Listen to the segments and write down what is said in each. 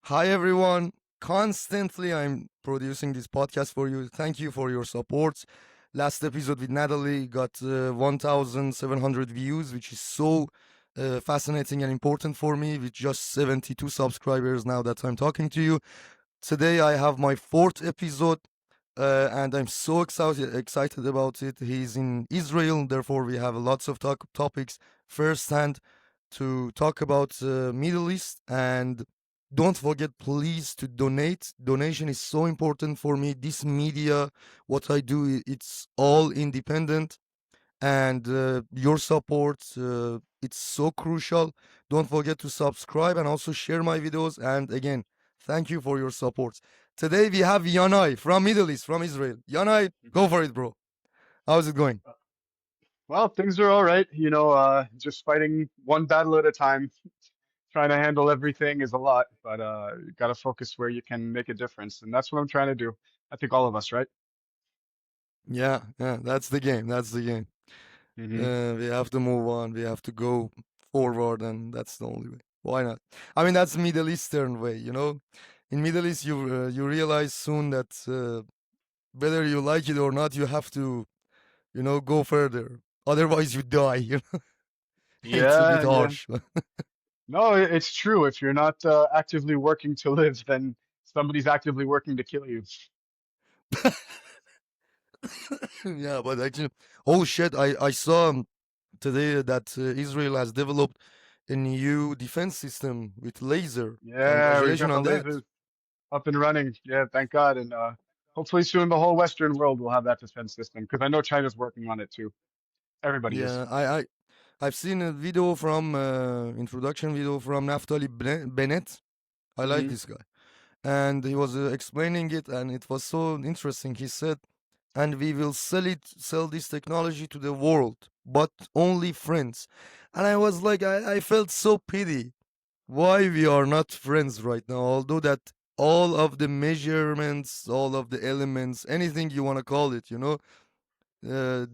Hi, everyone. Constantly, I'm producing this podcast for you. Thank you for your support. Last episode with Natalie got 1,700 views, which is so fascinating and important for me, with just 72 subscribers now that I'm talking to you. Today, I have my fourth episode, and I'm so excited about it. He's in Israel, therefore, we have lots of topics firsthand to talk about Middle East. And don't forget, please, to donate. Donation is so important for me. This media, what I do, it's all independent, and your support, it's so crucial. Don't forget to subscribe and also share my videos. And again, thank you for your support. Today we have Yannai from Middle East, from Israel. Yannai, go Mhm. for it, bro. How's it going? Well, things are all right. Just fighting one battle at a time. Trying to handle everything is a lot, but you got to focus where you can make a difference, and that's what I'm trying to do. I think all of us, right? Yeah, that's the game. That's the game. Hmm. We have to move on. We have to go forward, and that's the only way. Why not? I mean, that's Middle Eastern way, you know. In Middle East, you realize soon that whether you like it or not, you have to, go further. Otherwise, you die. It's a bit Yeah, yeah. harsh. No, it's true. If you're not actively working to live, then somebody's actively working to kill you. Yeah, but actually, oh shit! I saw today that Israel has developed a new defense system with laser. Yeah, we've Congratulations got the on that. lasers up and running. Yeah, thank God. And hopefully soon the whole Western world will have that defense system because I know China's working on it too. Everybody is. Yeah, I've seen a video from introduction video from Naftali Bennett. I like Hmm. this guy, and he was explaining it, and it was so interesting. He said, "And we will sell this technology to the world, but only friends." And I was like, I felt so pity. Why we are not friends right now? Although that all of the measurements, all of the elements, anything you want to call it,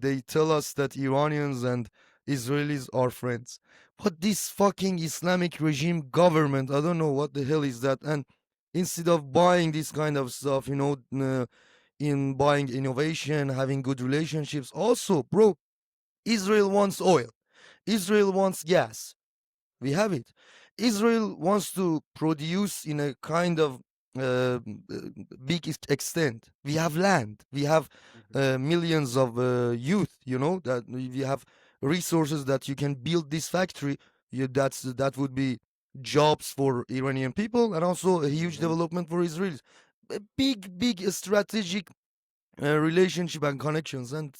they tell us that Iranians and Israelis are friends. But this fucking Islamic regime government, I don't know what the hell is that. And instead of buying this kind of stuff, in buying innovation, having good relationships, also, bro, Israel wants oil. Israel wants gas. We have it. Israel wants to produce in a kind of uh, big extent. We have land. We have millions of youth. That we have resources that you can build this factory. That would be jobs for Iranian people and also a huge Hmm. development for Israelis. A big strategic relationship and connections and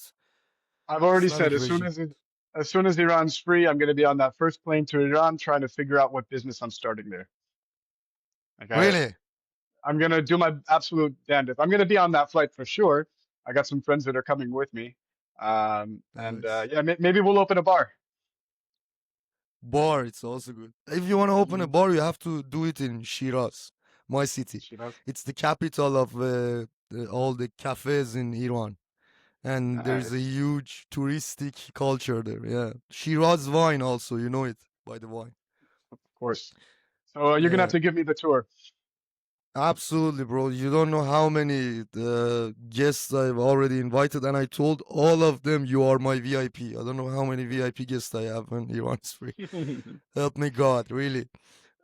I've already said Islamic regime. as soon as Iran's free, I'm going to be on that first plane to Iran trying to figure out what business I'm starting there. Okay, Really? I'm going to do my absolute damnedest. I'm going to be on that flight for sure. I got some friends that are coming with me, and Nice. yeah, maybe we'll open a bar. Bar, it's also good. If you want to open a Hmm. bar, you have to do it in Shiraz, my city. Shiraz. It's the capital of all the cafes in Iran. And there's a Nice, huge touristic culture there. Yeah. Shiraz wine also, you know it by the wine. of course. So you're gonna have Yeah. to give me the tour. Absolutely, bro. You don't know how many guests I've already invited, and I told all of them you are my VIP. I don't know how many VIP guests I have when Iran is free. Help me, God, really.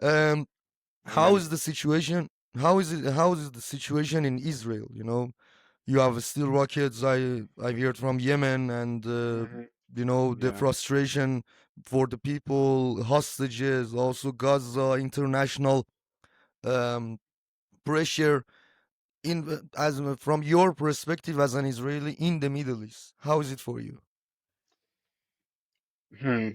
Um, how Amen. is the situation? How is the situation in Israel? You have still rockets. I've heard from Yemen, and Hmm. the Yeah. frustration for the people, hostages, also Gaza, international um, pressure. From your perspective as an Israeli in the Middle East, how is it for you? Hmm.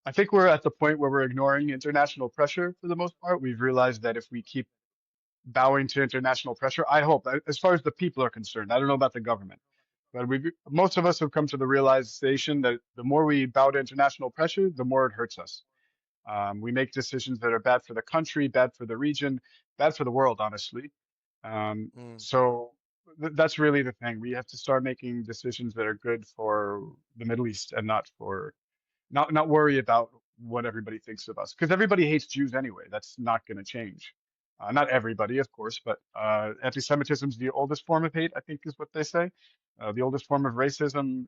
I think we're at the point where we're ignoring international pressure for the most part. We've realized that if we keep bowing to international pressure, I hope, as far as the people are concerned, I don't know about the government, but most of us have come to the realization that the more we bow to international pressure, the more it hurts us. We make decisions that are bad for the country, bad for the region, bad for the world, honestly. Mm, So that's really the thing. We have to start making decisions that are good for the Middle East and not worry about what everybody thinks of us, because everybody hates Jews anyway. That's not going to change. Not everybody, of course, but anti-Semitism is the oldest form of hate, I think, is what they say. The oldest form of racism.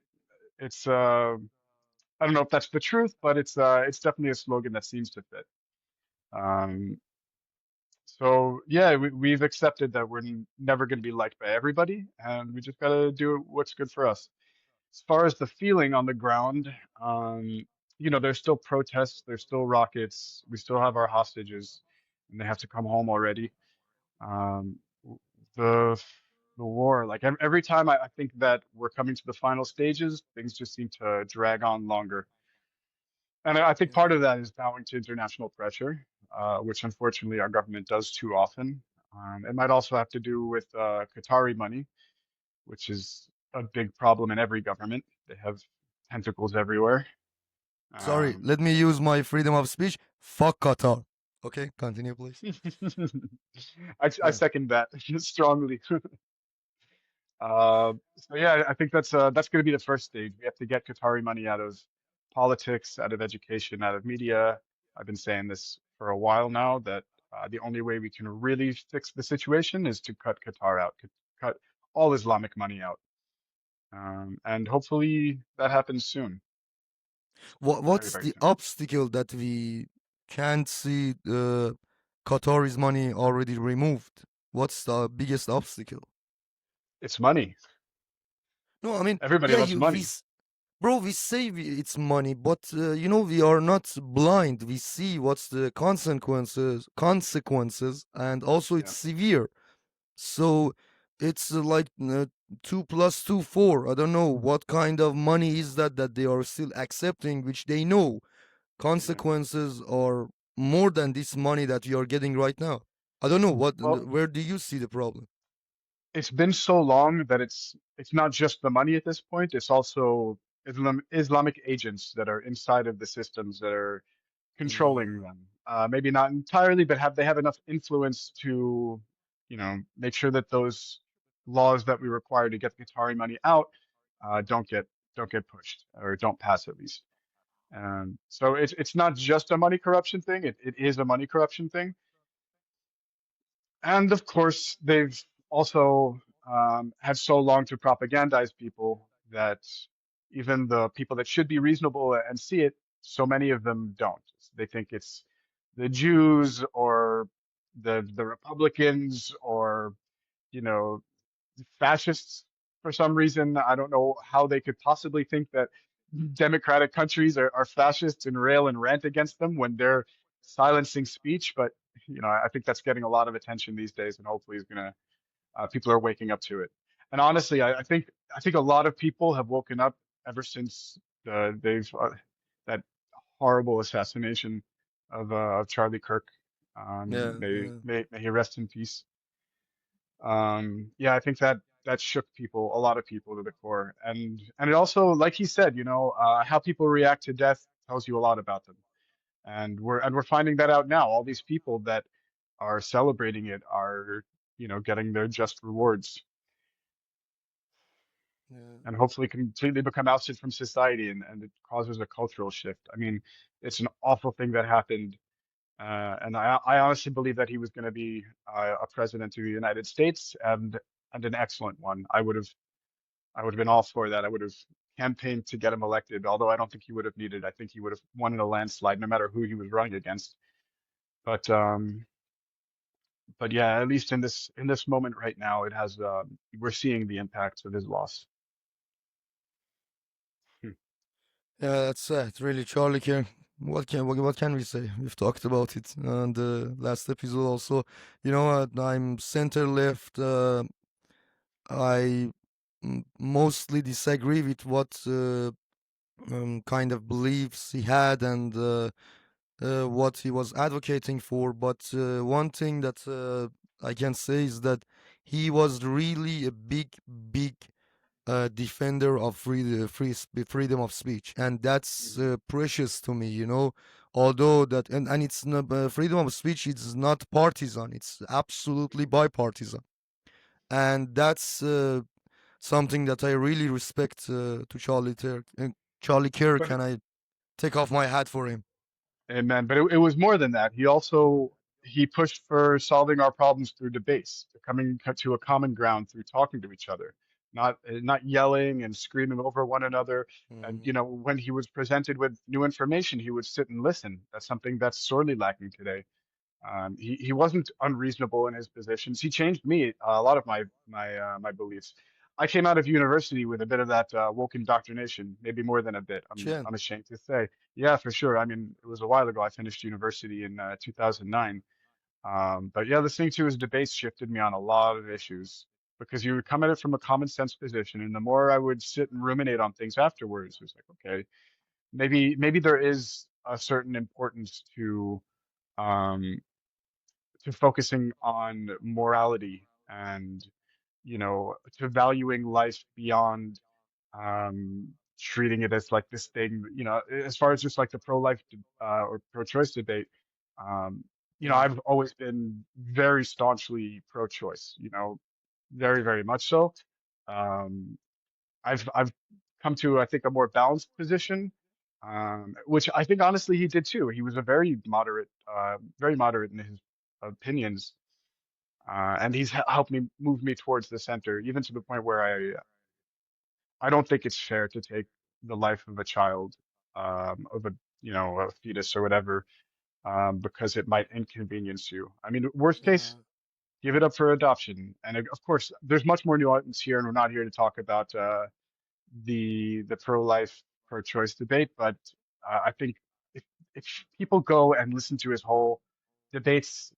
It's I don't know if that's the truth, but it's definitely a slogan that seems to fit. Um, so yeah, we've accepted that we're never going to be liked by everybody, and we just got to do what's good for us. As far as the feeling on the ground, there's still protests, there's still rockets, we still have our hostages, and they have to come home already. Um, the the war, like every time I think that we're coming to the final stages, things just seem to drag on longer. And I think part Yeah. of that is bowing to international pressure, which unfortunately our government does too often. It might also have to do with Qatari money, which is a big problem in every government. They have tentacles everywhere. Sorry, Um, let me use my freedom of speech. Fuck Qatar. Okay, continue, please. I Yeah. second that strongly. So yeah, I think that's going to be the first stage. We have to get Qatari money out of politics, out of education, out of media. I've been saying this for a while now that the only way we can really fix the situation is to cut Qatar out, cut all Islamic money out, and hopefully that happens soon, very, What's very the soon. obstacle that we can't see Qatar's money already removed? What's the biggest obstacle? It's money. No, I mean, Everybody yeah, loves money. bro, we say it's money, but we are not blind. We see what's the consequences, and also it's Yeah. severe. So it's like 2 plus 2 4. I don't know what kind of money is that they are still accepting, which they know Yeah. consequences are more than this money that you are getting right now. I don't know Well, where do you see the problem? it's been so long that it's not just the money at this point. It's also Islamic agents that are inside of the systems that are controlling Mm, them. Maybe not entirely, but have they have enough influence to, make sure that those laws that we require to get the Qatari money out don't get pushed or don't pass at least. So it's not just a money corruption thing. It is a money corruption thing. And of course, they've also had so long to propagandize people that even the people that should be reasonable and see it, so many of them don't. They think it's the Jews or the Republicans or you know fascists for some reason. I don't know how they could possibly think that democratic countries are fascists and rail and rant against them when they're silencing speech. But I think that's getting a lot of attention these days, and hopefully is gonna people are waking up to it. And honestly, I think a lot of people have woken up ever since they've that horrible assassination of Charlie Kirk. yeah, May, yeah, may may he rest in peace. Yeah, I think that shook people, a lot of people to the core, and it also, like he said, how people react to death tells you a lot about them, and we're finding that out now. All these people that are celebrating it are, getting their just rewards, yeah. and hopefully completely become ousted from society, and it causes a cultural shift. I mean, it's an awful thing that happened. And I honestly believe that he was going to be a president of the United States and an excellent one. I would have been all for that. I would have campaigned to get him elected, although I don't think he would have needed. I think he would have won in a landslide, no matter who he was running against. But but yeah, at least in this moment right now, it has we're seeing the impacts of his loss. Hmm. Yeah, that's sad. Really, Charlie Kirk. What can we say? We've talked about it on the last episode. Also, I'm center left. I mostly disagree with what kind of beliefs he had and what he was advocating for. But one thing that I can say is that he was really a big defender of freedom of speech, and that's Mhm. precious to me. Although that and it's not, freedom of speech is not partisan; it's absolutely bipartisan, and that's something that I really respect to Charlie Kirk, and I take off my hat for him. Amen. But it was more than that. He pushed for solving our problems through debates, to coming to a common ground through talking to each other, not yelling and screaming over one another. And Mhm. when he was presented with new information, he would sit and listen. That's something that's sorely lacking today. He wasn't unreasonable in his positions. He changed me a lot of my beliefs. I came out of university with a bit of that woke indoctrination, maybe more than a bit. Chin. I'm ashamed to say. Yeah, for sure. I mean, it was a while ago. I finished university in 2009. But yeah, listening to his debates shifted me on a lot of issues because you would come at it from a common sense position, and the more I would sit and ruminate on things afterwards, it was like, okay, maybe there is a certain importance um, to focusing on morality and to valuing life beyond treating it as like this thing, as far as just like the pro-life or pro-choice debate. um Mm. I've always been very staunchly pro-choice, very, very much so. um I've come to, I think, a more balanced position, which I think honestly he did too. He was a very moderate in his opinions, and he's helped me move me towards the center, even to the point where I don't think it's fair to take the life of a child, of a fetus or whatever, because it might inconvenience you. I mean, worst case, Yeah. give it up for adoption. And of course, there's much more nuance here, and we're not here to talk about the pro-life, pro-choice debate. But I think if people go and listen to his whole debates,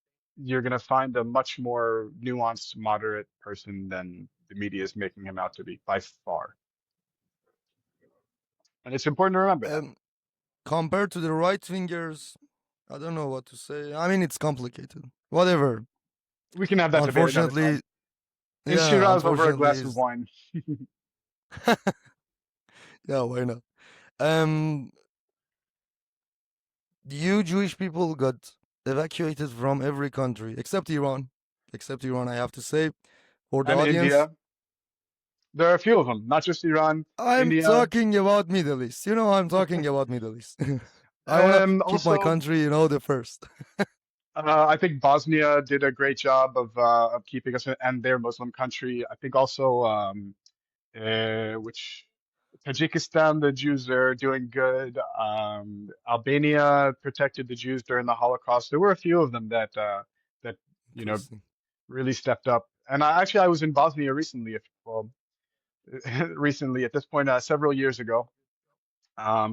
you're going to find a much more nuanced, moderate person than the media is making him out to be by far. And it's important to remember that. Um, Compared to the right wingers, I don't know what to say. I mean, it's complicated. Whatever. We can have that debate another Unfortunately, time. In yeah. Shiraz over a Unfortunately, glass of is wine. yeah. Why not? Um, you Jewish people got evacuated from every country except Iran. Except Iran, I have to say, for the And audience. India. There are a few of them, not just Iran, I'm India. talking about Middle East. I'm talking about Middle East. I wanna keep my Also, country, the first. I think Bosnia did a great job of keeping us and their Muslim country. I think also which Tajikistan, the Jews are doing good. Albania protected the Jews during the Holocaust. There were a few of them that you know Interesting. really stepped up. And I was in Bosnia recently, recently at this point, several years ago,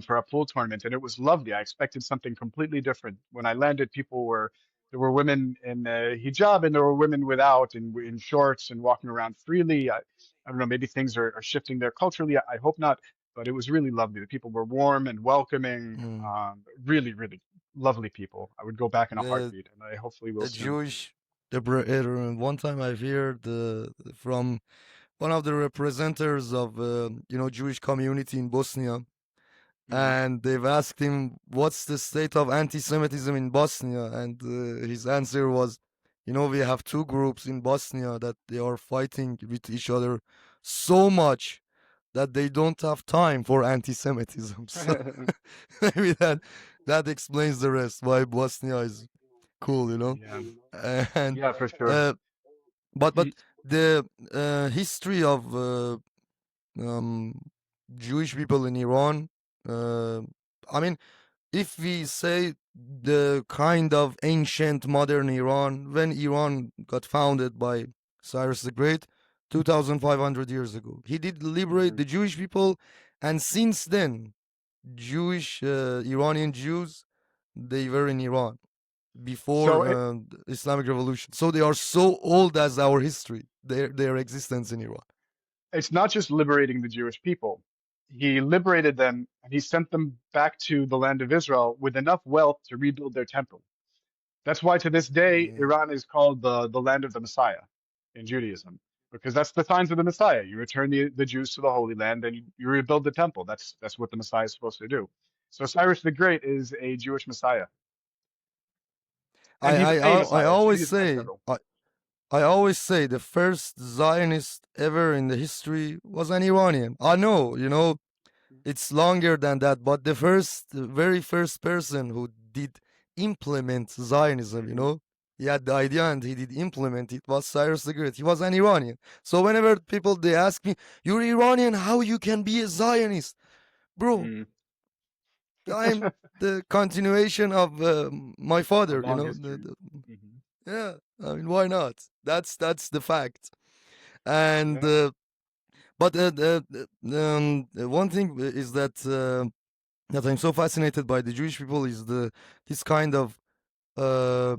for a pool tournament, and it was lovely. I expected something completely different. When I landed, there were women in hijab, and there were women without, in shorts and walking around freely. I don't know, maybe things are shifting there culturally. I hope not, but it was really lovely. The people were warm and welcoming. Mm. Really, really lovely people. I would go back in a The heartbeat, and I hopefully will the soon. Jewish one time I've heard from one of the representatives of Jewish community in Bosnia, Mhm. and they've asked him what's the state of anti-Semitism in Bosnia, and his answer was, we have two groups in Bosnia that they are fighting with each other so much that they don't have time for anti-Semitism. So maybe that explains the rest why Bosnia is cool. Yeah, And yeah, for sure. uh, but the history of um, Jewish people in Iran. Uh, I mean, if we say the kind of ancient modern Iran, when Iran got founded by Cyrus the Great 2,500 years ago, he did liberate Mhm. the Jewish people, and since then, Jewish Iranian Jews, they were in Iran before So the Islamic Revolution. So they are so old as our history, their existence in Iran. it's not just liberating the Jewish people. He liberated them and he sent them back to the land of Israel with enough wealth to rebuild their temple. That's why to this day, Yeah. Iran is called the land of the Messiah in Judaism, because that's the signs of the Messiah. You return the Jews to the Holy Land and you rebuild the temple. That's what the Messiah is supposed to do. So Cyrus the Great is a Jewish Messiah, and he's a I Messiah, so always he's say answerable. I always say the first Zionist ever in the history was an Iranian. I know, it's longer than that, but the very first person who did implement Zionism, you Hmm. know? He had the idea and he did implement it, was Cyrus the Great. He was an Iranian. So whenever people they ask me, "You're Iranian, how you can be a Zionist?" Bro, Mm. I'm the continuation of my A father, you long know? history. Hmm. Yeah, I mean, why not? That's the fact. And Yeah. but one thing is that I'm so fascinated by the Jewish people is the this kind of uh,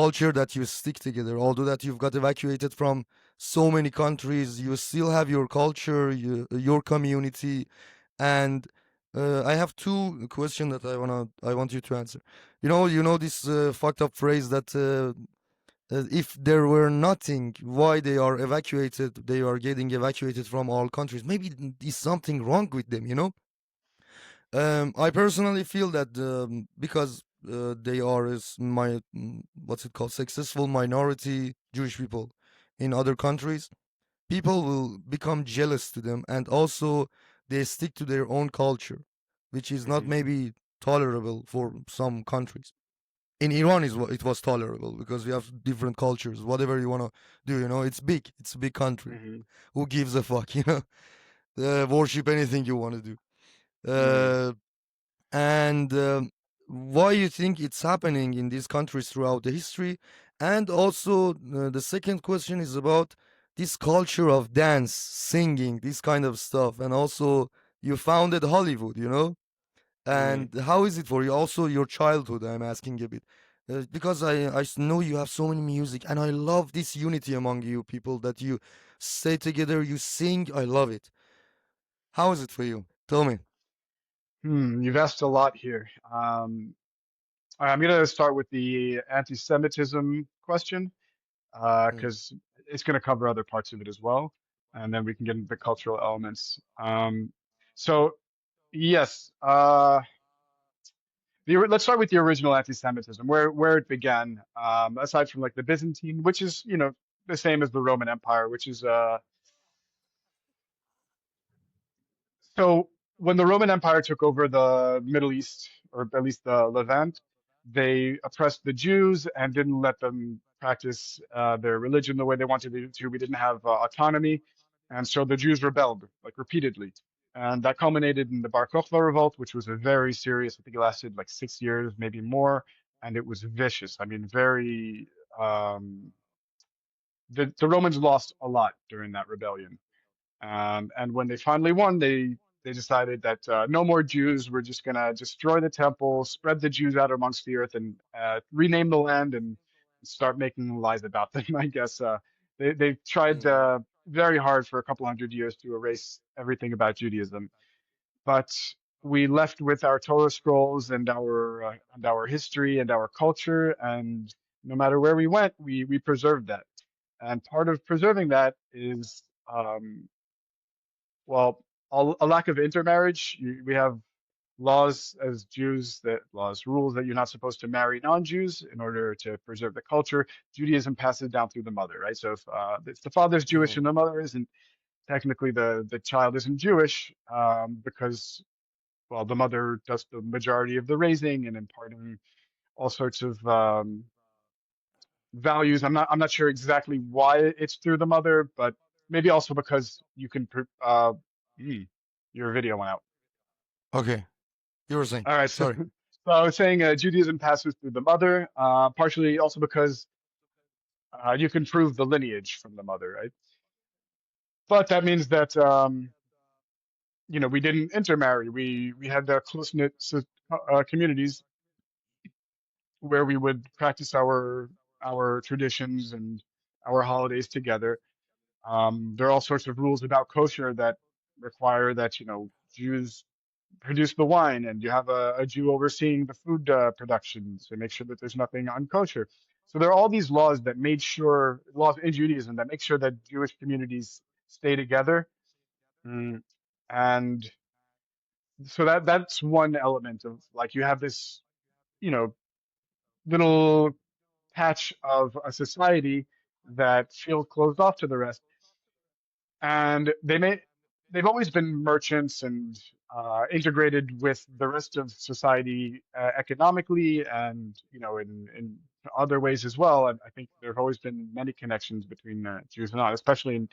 culture that you stick together. Although that you've got evacuated from so many countries, you still have your culture, your community, and I have two questions that I want you to answer. You know this fucked up phrase that if there were nothing, why they are evacuated? They are getting evacuated from all countries. Maybe there's something wrong with them, you know? I personally feel that because they are what's it called, successful minority Jewish people in other countries, people will become jealous to them, and also they stick to their own culture, which is not Hmm. maybe tolerable for some countries. In Iran, it was tolerable because we have different cultures. Whatever you wanna do, you know, it's big. It's a big country. Hmm. Who gives a fuck, you know? Worship anything you want to do. Mm. Uh, and why you think it's happening in these countries throughout the history? And also, the second question is about this culture of dance, singing, this kind of stuff. And also, you founded Hollywood, you know? Mm. And how is it for you? Also, your childhood, I'm asking a bit. Because know you have so many music, and I love this unity among you people that you stay together, you sing. I love it. How is it for you? Tell me. You've asked a lot here. I'm going to start with the anti-Semitism question Mm, because it's going to cover other parts of it as well, and then we can get into the cultural elements. So yes, let's start with the original anti-Semitism, where it began. Aside from like the Byzantine, which is the same as the Roman Empire, which is so when the Roman Empire took over the Middle East, or at least the Levant, they oppressed the Jews and didn't let them practice their religion the way they wanted to. We didn't have autonomy, and so the Jews rebelled like repeatedly, and that culminated in the Bar Kokhba revolt, which was a very serious. I think it lasted like 6 years, maybe more, and it was vicious. I mean, very. The Romans lost a lot during that rebellion. And when they finally won, they decided that no more Jews. We're just gonna destroy the temple, spread the Jews out amongst the earth, and rename the land and start making lies about them. I guess they tried mm, very hard for a couple hundred years to erase everything about Judaism, but we left with our Torah scrolls and our history and our culture, and no matter where we went, we preserved that. And part of preserving that is well, a lack of intermarriage. We have laws as Jews, that laws, rules that you're not supposed to marry non-Jews in order to preserve the culture. Judaism passes down through the mother, right? So if the father's Jewish mm. and the mother isn't, technically the child isn't Jewish, because well, the mother does the majority of the raising and imparting all sorts of values. I'm not sure exactly why it's through the mother, but maybe also because you can. Hmm, your video went out. Okay, you were saying. All right, so Sorry. so I was saying Judaism passes through the mother, partially also because you can prove the lineage from the mother, right? But that means that we didn't intermarry. We had close knit communities where we would practice our traditions and our holidays together. There are all sorts of rules about kosher that require that Jews produce the wine, and you have a Jew overseeing the food production to make sure that there's nothing unkosher. So there are all these laws in Judaism that make sure that Jewish communities stay together. Mm. And so that's one element of, like, you have this, you know, little patch of a society that feels closed off to the rest. And they've always been merchants and integrated with the rest of society economically and in other ways as well. And I think there have always been many connections between Jews and not, especially in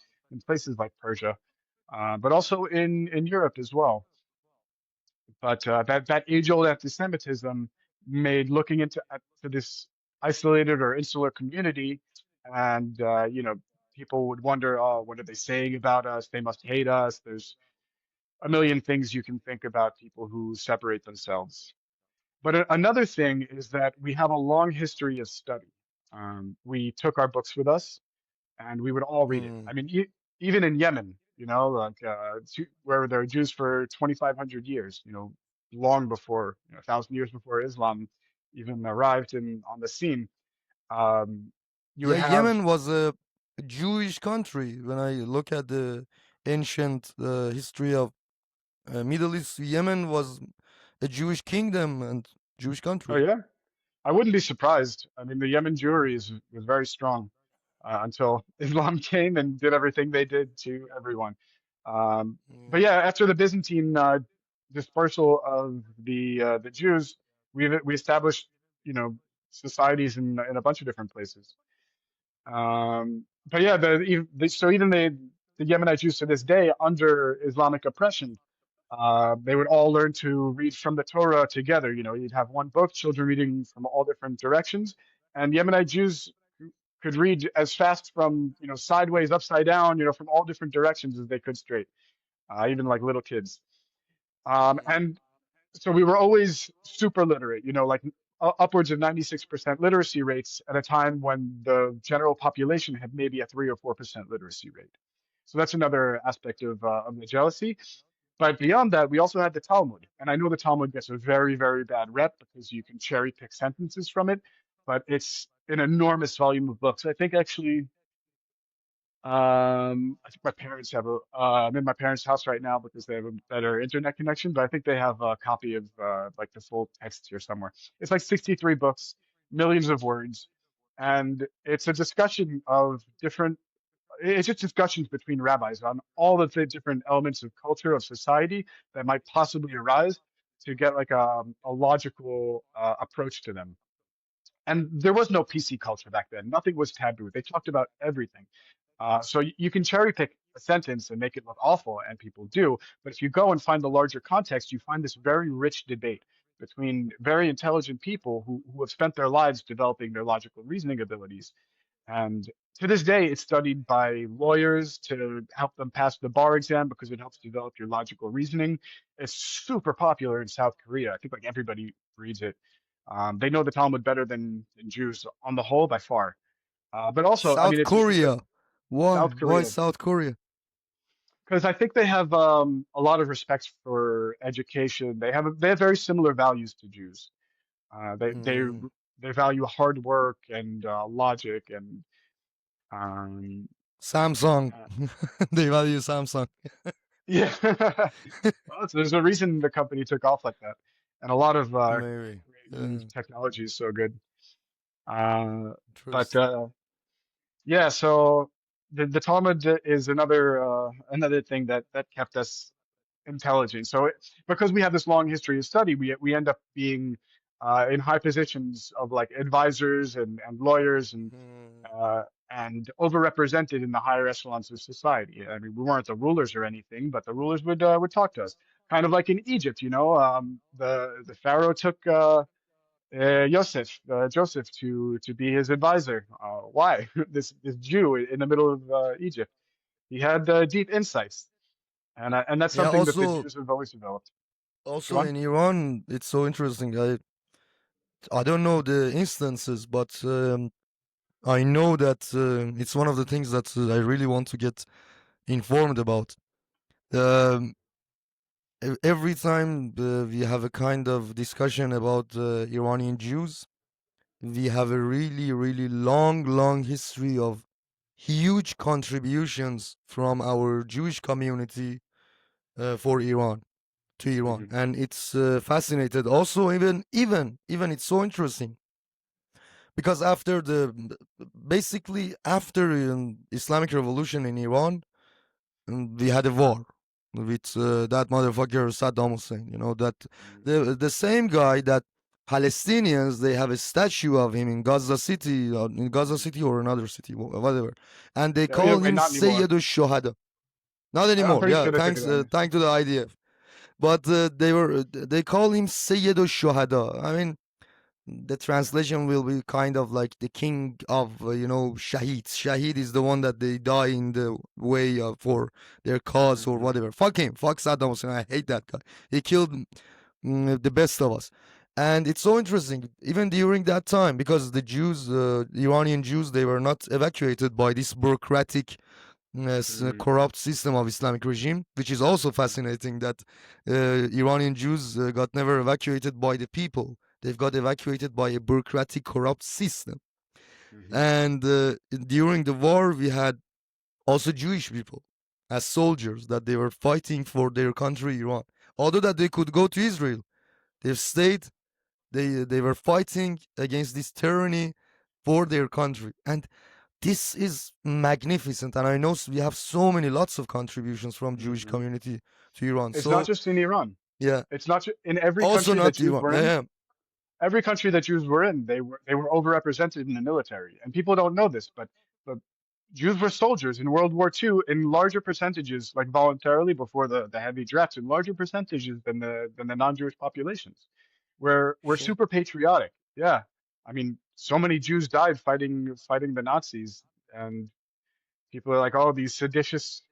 places like Persia, but also in Europe as well. But that age-old anti-Semitism made looking to this isolated or insular community, and people would wonder, oh, what are they saying about us? They must hate us. There's a million things you can think about people who separate themselves. But another thing is that we have a long history of study. We took our books with us, and we would all read it. Hmm. I mean, even in Yemen, like where there are Jews for 2,500 years, long before, 1,000 years before Islam even arrived on the scene. Um, you Yeah, would have, Yemen was a Jewish country. When I look at the ancient history of Middle East, Yemen was a Jewish kingdom and Jewish oh country. yeah, I wouldn't be surprised. I mean, the Yemen Jewry was very strong until Islam came and did everything they did to everyone. But Yeah. yeah, after the Byzantine dispersal of the Jews, we established societies in a bunch of different places. But yeah, so even the Yemenite Jews to this day under Islamic oppression, they would all learn to read from the Torah together. You'd have one book, children reading from all different directions, and Yemenite Jews could read as fast from sideways, upside down, from all different directions as they could straight, even like little kids. Mm. And so we were always super literate, like upwards of 96% literacy rates at a time when the general population had maybe a 3 or 4% literacy rate. So that's another aspect of the jealousy. But beyond that, we also had the Talmud. And I know the Talmud gets a very, very bad rep because you can cherry pick sentences from it, but it's an enormous volume of books. I think actually I think my parents have I'm in my parents' house right now because they have a better internet connection, but I think they have a copy of like the full text here somewhere. It's like 63 books, millions of words, and it's a discussion of it's just discussions between rabbis on all of the different elements of culture, of society that might possibly arise to get like a logical approach to them. And there was no PC culture back then. Nothing was taboo. They talked about everything. So you can cherry pick a sentence and make it look awful, and people do. But if you go and find the larger context, you find this very rich debate between very intelligent people who have spent their lives developing their logical reasoning abilities. And to this day, it's studied by lawyers to help them pass the bar exam because it helps develop your logical reasoning. It's super popular in South Korea. I think like everybody reads it. They know the Talmud better than Jews on the whole by far. But also, I mean, South it's a Korea. Why? South Why Korea South Korea? because I think they have a lot of respect for education. They have very similar values to Jews. Uh, they they Mm. they value hard work and logic and um, Samsung. uh, They value Samsung. yeah. Well, there's a reason the company took off like that, and a lot of Maybe. Korean technology is so good. Uh, but Interesting. yeah, so the Talmud is another thing that kept us intelligent. So because we have this long history of study, we end up being in high positions of like advisors and lawyers Mm. and overrepresented in the higher echelons of society. I mean, we weren't the rulers or anything, but the rulers would talk to us, kind of like in Egypt. The pharaoh took Joseph to be his advisor. Why? This Jew in the middle of Egypt. He had deep insights, and that's Yeah. something that the Also, Jews have always developed. Go also on. in Iran, it's so interesting. I don't know the instances, but I know that it's one of the things that I really want to get informed about. Um, every time we have a kind of discussion about Iranian Jews, we have a really, really long, long history of huge contributions from our Jewish community for Iran to Iran, Hmm. and it's fascinated. Also, even it's so interesting because after basically after Islamic Revolution in Iran, we had a war. with that motherfucker Saddam Hussein. You know that Mm. the same guy that Palestinians they have a statue of him in Gaza Mm. City or another city, whatever, and they Yeah, yeah, call wait, him not anymore. Sayyidu Shohada. Not I'm anymore. pretty Yeah, sure they took it thanks, down. thanks to the IDF. But they call him Sayyidu Shohada. I mean, the translation will be kind of like the king of shaheeds. Shaheed is the one that they die in the way for their cause or Hmm. whatever. Fuck him. Fuck Saddam Hussein. I hate that guy. He killed the best of us. And it's so interesting, even during that time, because the Jews, Iranian Jews, they were not evacuated by this bureaucratic, Mm. corrupt system of Islamic regime, which is also fascinating that Iranian Jews got never evacuated by the people. They've got evacuated by a bureaucratic, corrupt system. Hmm. And during the war, we had also Jewish people as soldiers that they were fighting for their country, Iran. Although that they could go to Israel, they've stayed. They were fighting against this tyranny for their country, and this is magnificent. And I know we have so many, lots of contributions from Jewish Hmm. community to Iran. It's not So just in Iran. yeah, It's not in every also country that not Jews Iran. were Yeah, in. yeah. Every country that Jews were in, they were overrepresented in the military, and people don't know this, but Jews were soldiers in World War II in larger percentages, like voluntarily before the heavy drafts, in larger percentages than the non-Jewish populations. We're Shit. super patriotic. Yeah, I mean, so many Jews died fighting the Nazis, and people are like, oh, these seditious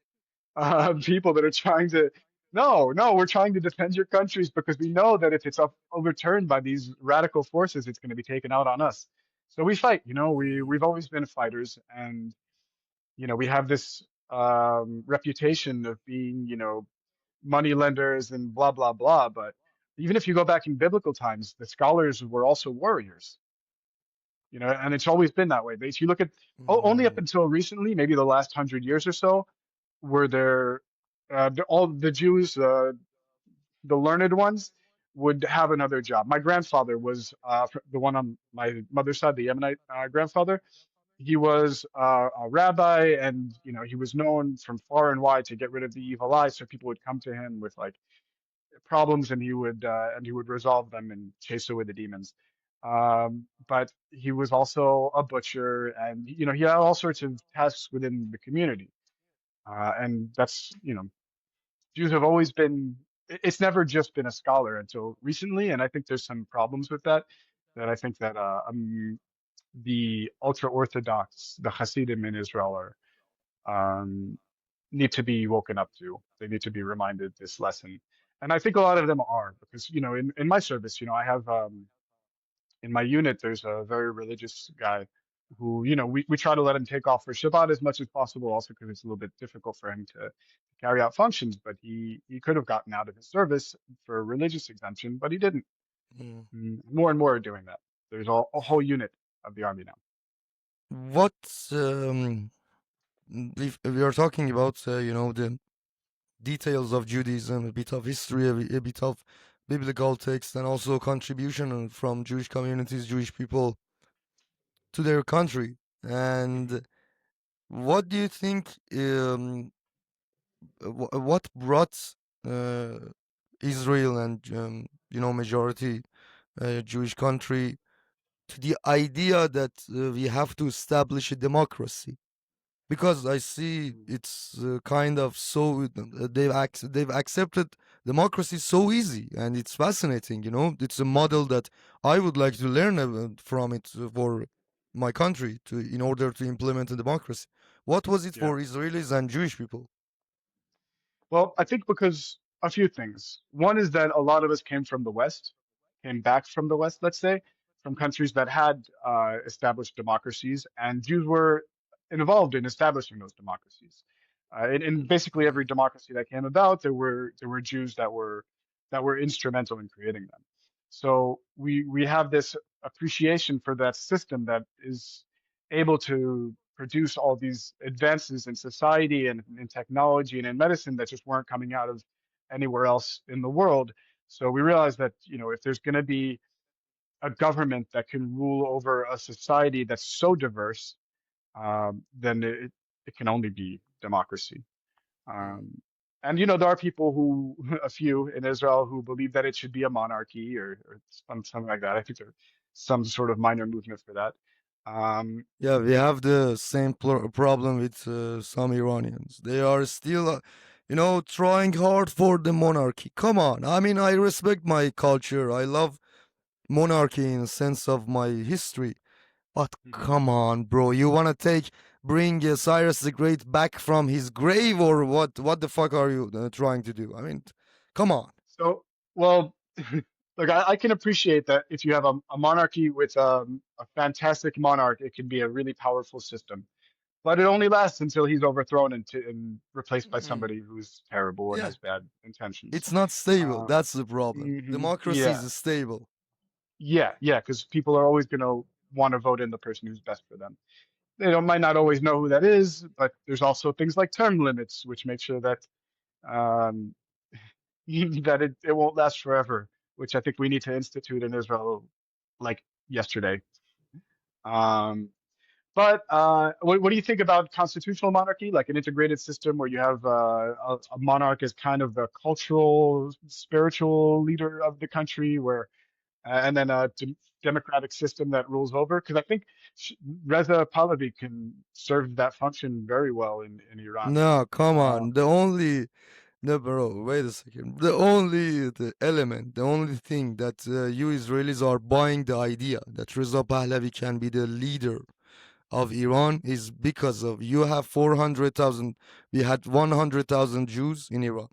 people that are trying to. No, no, we're trying to defend your countries because we know that if it's overturned by these radical forces, it's going to be taken out on us. So we fight. We've always been fighters, and we have this reputation of being money lenders and blah blah blah. But even if you go back in biblical times, the scholars were also warriors. And it's always been that way. But if you look at only up Mm, until recently, maybe the last 100 years or so, were there all the Jews, the learned ones, would have another job. My grandfather was the one on my mother's side, the Yemenite grandfather. He was a rabbi, and he was known from far and wide to get rid of the evil eye. So people would come to him with like problems, and he would resolve them and chase away the demons. But he was also a butcher, and he had all sorts of tasks within the community. And that's Jews have always been. It's never just been a scholar until recently, and I think there's some problems with that. That I think that the ultra orthodox, the Hasidim in Israel, are um, need to be woken up to. They need to be reminded this lesson. And I think a lot of them are, because in my service, I have in my unit there's a very religious guy who we try to let him take off for Shabbat as much as possible, also because it's a little bit difficult for him to carry out functions. But he could have gotten out of his service for a religious exemption, but he didn't. mm. More and more are doing that. There's a whole unit of the army now. What if we are talking about the details of Judaism, a bit of history, a bit of biblical text, and also contribution from Jewish communities, Jewish people to their country. Hmm. And what do you think? What brought uh, Israel and majority Jewish country to the idea that we have to establish a democracy? Because I see it's kind of so they've accepted democracy so easy, and it's fascinating. It's a model that I would like to learn from it for my country to in order to implement a democracy. What was it Yeah. for Israelis and Jewish people? Well, I think because a few things. One is that a lot of us came from the West, came back from the West, let's say, from countries that had established democracies, and Jews were involved in establishing those democracies. In basically every democracy that came about, there were Jews that were instrumental in creating them. So we have this appreciation for that system that is able to produce all these advances in society and in technology and in medicine that just weren't coming out of anywhere else in the world. So we realized that, if there's going to be a government that can rule over a society that's so diverse, then it can only be democracy. Um, And there are people who, a few in Israel, who believe that it should be a monarchy or something like that. I think there's some sort of minor movement for that. Um, Yeah, we have the same problem with some Iranians. They are still, trying hard for the monarchy. Come on. I mean, I respect my culture. I love monarchy in the sense of my history. But mhm. come on, bro. You wanna bring Cyrus the Great back from his grave, or what? What the fuck are you trying to do? I mean, come on. So, well, look, I can appreciate that if you have a monarchy with a fantastic monarch, it can be a really powerful system. But it only lasts until he's overthrown and replaced by Mm, somebody who's terrible and yeah, has bad intentions. it's not stable. Um, That's the problem. Democracy yeah, is stable. yeah, because people are always going to want to vote in the person who's best for them. They don't might not always know who that is, but there's also things like term limits, which make sure that um, that it won't last forever, which I think we need to institute in Israel like yesterday. Um, but what do you think about constitutional monarchy, like an integrated system where you have a monarch as kind of the cultural, spiritual leader of the country, where and then a democratic system that rules over? Because I think Reza Pahlavi can serve that function very well in Iran. No, come Uh, on. The only no, bro. Wait a second. The only thing that you Israelis are buying the idea that Reza Pahlavi can be the leader of Iran is because of you have 400,000. We had 100,000 Jews in Iran.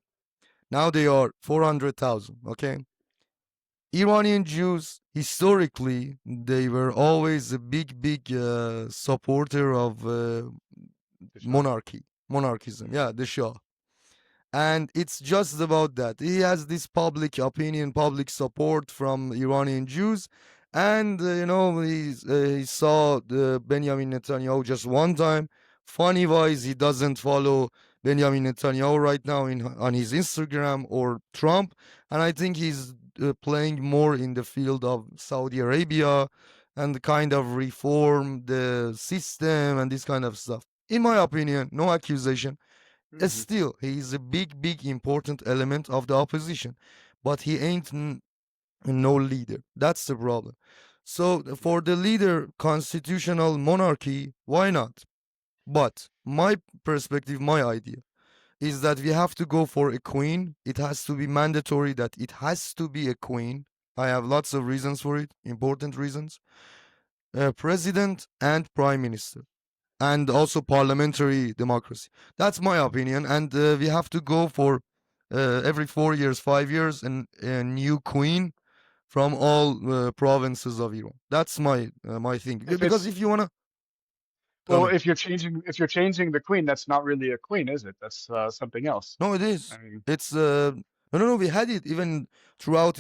Now they are 400,000. Okay, Iranian Jews historically they were always a big supporter of the Shah. monarchism. Mhm. Yeah, the Shah. And it's just about that. He has this public opinion, public support from Iranian Jews, and he saw the Benjamin Netanyahu just one time. Funny wise, he doesn't follow Benjamin Netanyahu right now on his Instagram or Trump, and I think he's playing more in the field of Saudi Arabia and kind of reform the system and this kind of stuff. In my opinion, no accusation. Mhm. Still, he is a big important element of the opposition, but he ain't no leader. That's the problem. So for the leader, constitutional monarchy, why not? But my perspective, my idea is that we have to go for a queen. It has to be mandatory that it has to be a queen. I have lots of reasons for it, important reasons. President and prime minister and also parliamentary democracy. That's my opinion, and we have to go for every 4 years, 5 years, and a new queen from all provinces of Iran. That's my thing. If Because it's if you wanna tell Well, me, if you're changing the queen, that's not really a queen, is it? That's something else. no, it I is. mean, It's no. We had it even throughout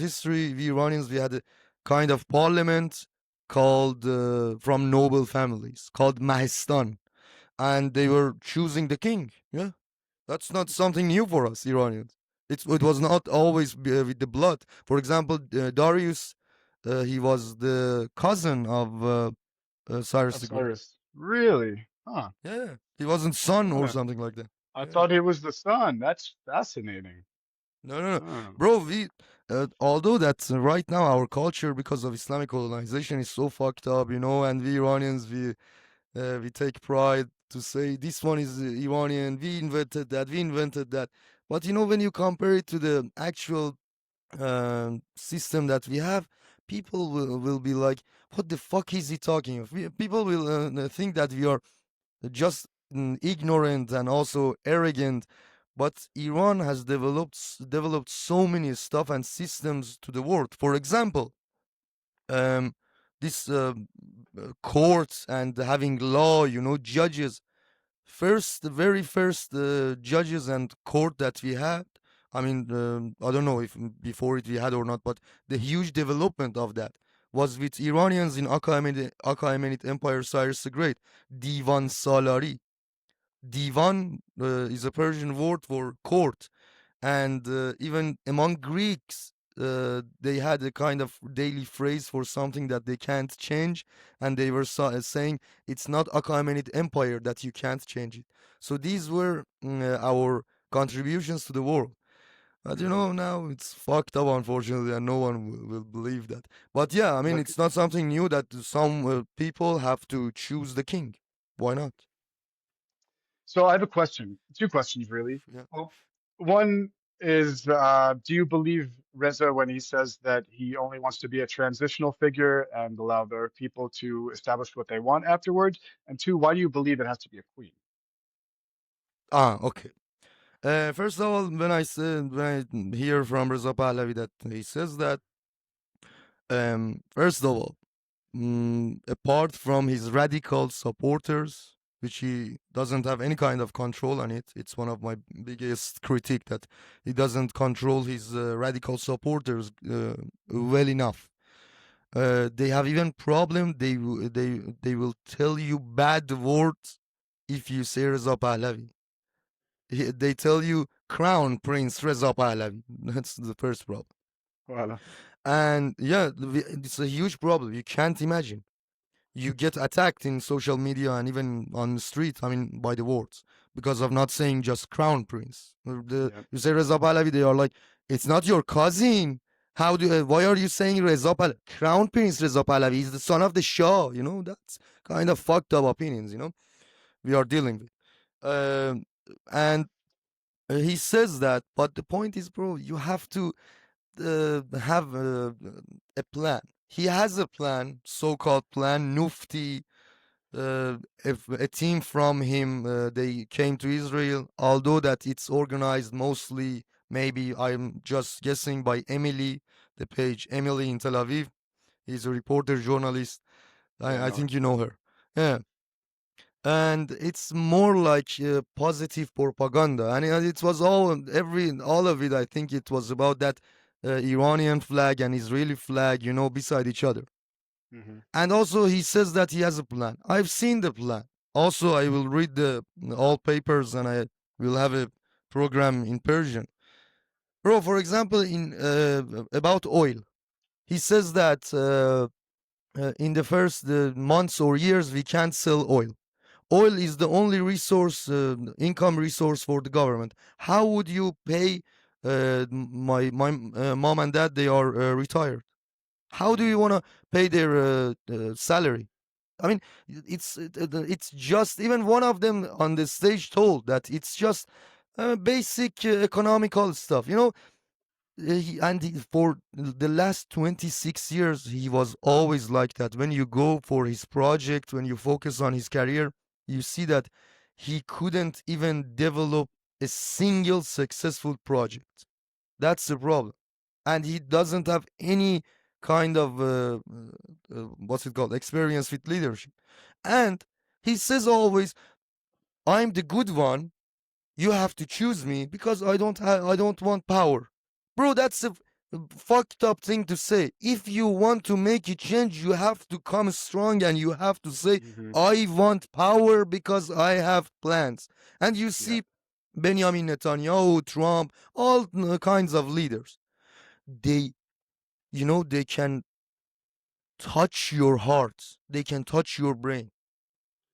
history. We Iranians we had a kind of parliament called from noble families called Mahistan, and they were choosing the king. Yeah. That's not something new for us Iranians. It was not always with the blood. For example, Darius, he was the cousin of Cyrus the Great. Osiris. Really? Huh. Yeah, he wasn't son or Huh. something like that. I Yeah. thought he was the son. That's fascinating. No, Oh. bro. Although that's right now our culture because of Islamic colonization is so fucked up, and we Iranians we take pride to say this one is Iranian. We invented that. We invented that. But when you compare it to the actual system that we have, people will be like, "What the fuck is he talking of?" People will think that we are just ignorant and also arrogant. But Iran has developed so many stuff and systems to the world. For example, um, this courts and having law, judges. The very first judges and court that we had. I mean, I don't know if before it we had or not, but the huge development of that was with Iranians in Achaemenid Empire, Cyrus the Great. Divan Salari. Divan is a Persian word for court, and even among Greeks, they had a kind of daily phrase for something that they can't change, and they were saying it's not Achaemenid Empire that you can't change it. So these were our contributions to the world. But Hmm. now it's fucked up, unfortunately, and no one will believe that. But yeah, I mean, But it's not something new that some people have to choose the king. Why not? so I have a question, two questions really. Yeah. Well, one is, do you believe Reza when he says that he only wants to be a transitional figure and allow their people to establish what they want afterwards? And two, why do you believe it has to be a queen? Ah, okay. First of all, when I hear from Reza Pahlavi that he says that, first of all, apart from his radical supporters, which he doesn't have any kind of control on it, it's one of my biggest critique that he doesn't control his radical supporters well enough. They have even problem. They will tell you bad words if you say Reza Pahlavi. They tell you Crown Prince Reza Pahlavi. That's the first problem. Voilà. And yeah, it's a huge problem. You can't imagine. You get attacked in social media and even on the street, I mean, by the words, because of not saying just Crown Prince. Yeah. You say Reza Pahlavi, they are like, it's not your cousin. Why are you saying Reza Pahlavi? Crown Prince Reza Pahlavi is the son of the Shah. That's kind of fucked up opinions, we are dealing with. And he says that, but the point is, bro, you have to have a plan. He has a plan, so-called plan, Nufti. If a team from him, they came to Israel, although that it's organized mostly, maybe I'm just guessing, by Emily, the page Emily in Tel Aviv. He's a reporter, journalist. Yeah, I I know her. think you know her. Yeah, and it's more like positive propaganda, and it was all of it. I think it was about that Iranian flag and Israeli flag, beside each other. Hmm. And also, he says that he has a plan. I've seen the plan. Also, I will read the all papers, and I will have a program in Persian. Bro, for example, in about oil, he says that in the first months or years we can't sell oil. Oil is the only resource, income resource for the government. How would you pay my mom and dad? They are retired. How do you Hmm. want to pay their salary? I mean, it's just, even one of them on the stage told that it's just basic economical stuff. For the last 26 years, he was always like that. When you go for his project, when you focus on his career, you see that he couldn't even develop a single successful project. That's the problem. And he doesn't have any kind of, what's it called, experience with leadership. And he says always, I'm the good one, you have to choose me because I don't want power. Bro, that's a fucked up thing to say. If you want to make a change, you have to come strong and you have to say, Hmm. I want power because I have plans. And you Yeah. see Benjamin Netanyahu, Trump, all kinds of leaders. They, they can touch your heart. They can touch your brain.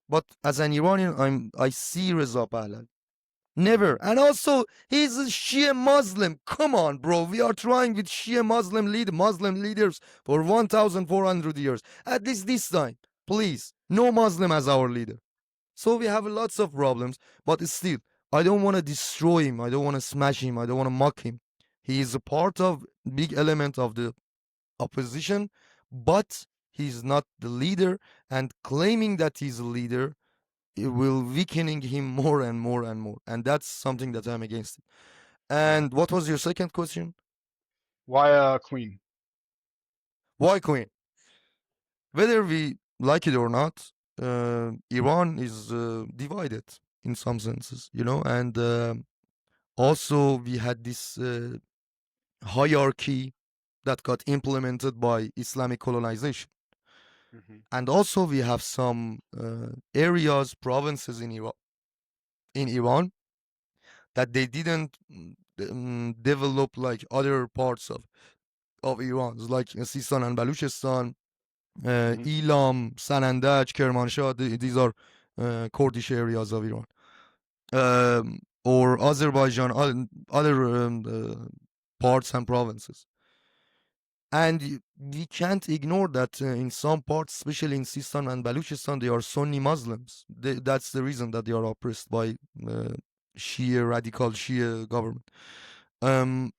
But as an Iranian, I see Reza Pahlavi. Never. Hmm. And also, he's a Shia Muslim. Come on, bro. We are trying with Shia Muslim leaders for 1,400 years. At least this time, please, no Muslim as our leader. So we have lots of problems, but still, I don't want to destroy him. I don't want to smash him. I don't want to mock him. He is a part of big element of the opposition, but he's not the leader. And claiming that he's a leader, it will weakening him more and more and more, and that's something that I'm against it. Yeah. And what was your second question? Why a queen? Why Queen? Whether we like it or not, Iran is divided in some senses, and also we had this hierarchy that got implemented by Islamic colonization. Hmm. And also we have some areas, provinces in Iran that they didn't develop like other parts of. of Iran. It's like Sistan and Baluchistan, Hmm. Elam, Sanandaj, Kermanshah. These are Kurdish areas of Iran. Or Azerbaijan, other parts and provinces. And we can't ignore that in some parts, especially in Sistan and Baluchistan, they are Sunni Muslims. That's the reason that they are oppressed by Shia, radical Shia government. Um,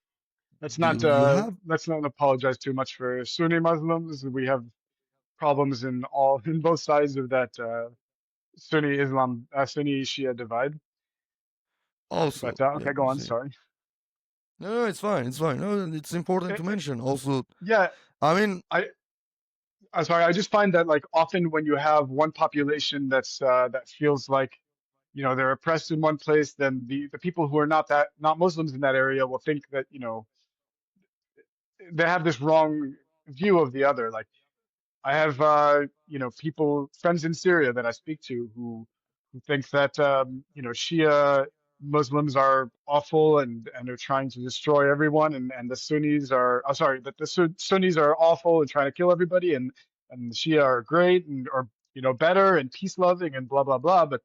we have Let's not apologize too much for Sunni Muslims. We have problems in both sides of that Sunni Shia divide. also, But yeah, okay, go on. see. Sorry. No, no, it's fine, it's fine. No, it's important Eh, to eh, mention. Also, yeah, I mean, I I'm sorry. I just find that like often when you have one population that feels like they're oppressed in one place, then the people who are not Muslims in that area will think that they have this wrong view of the other. Like I have people friends in Syria that I speak to who think that Shia Muslims are awful and are trying to destroy everyone, and the Sunnis are sorry, that the Sunnis are awful and trying to kill everybody, and the Shia are great and or better and peace loving and blah blah blah. But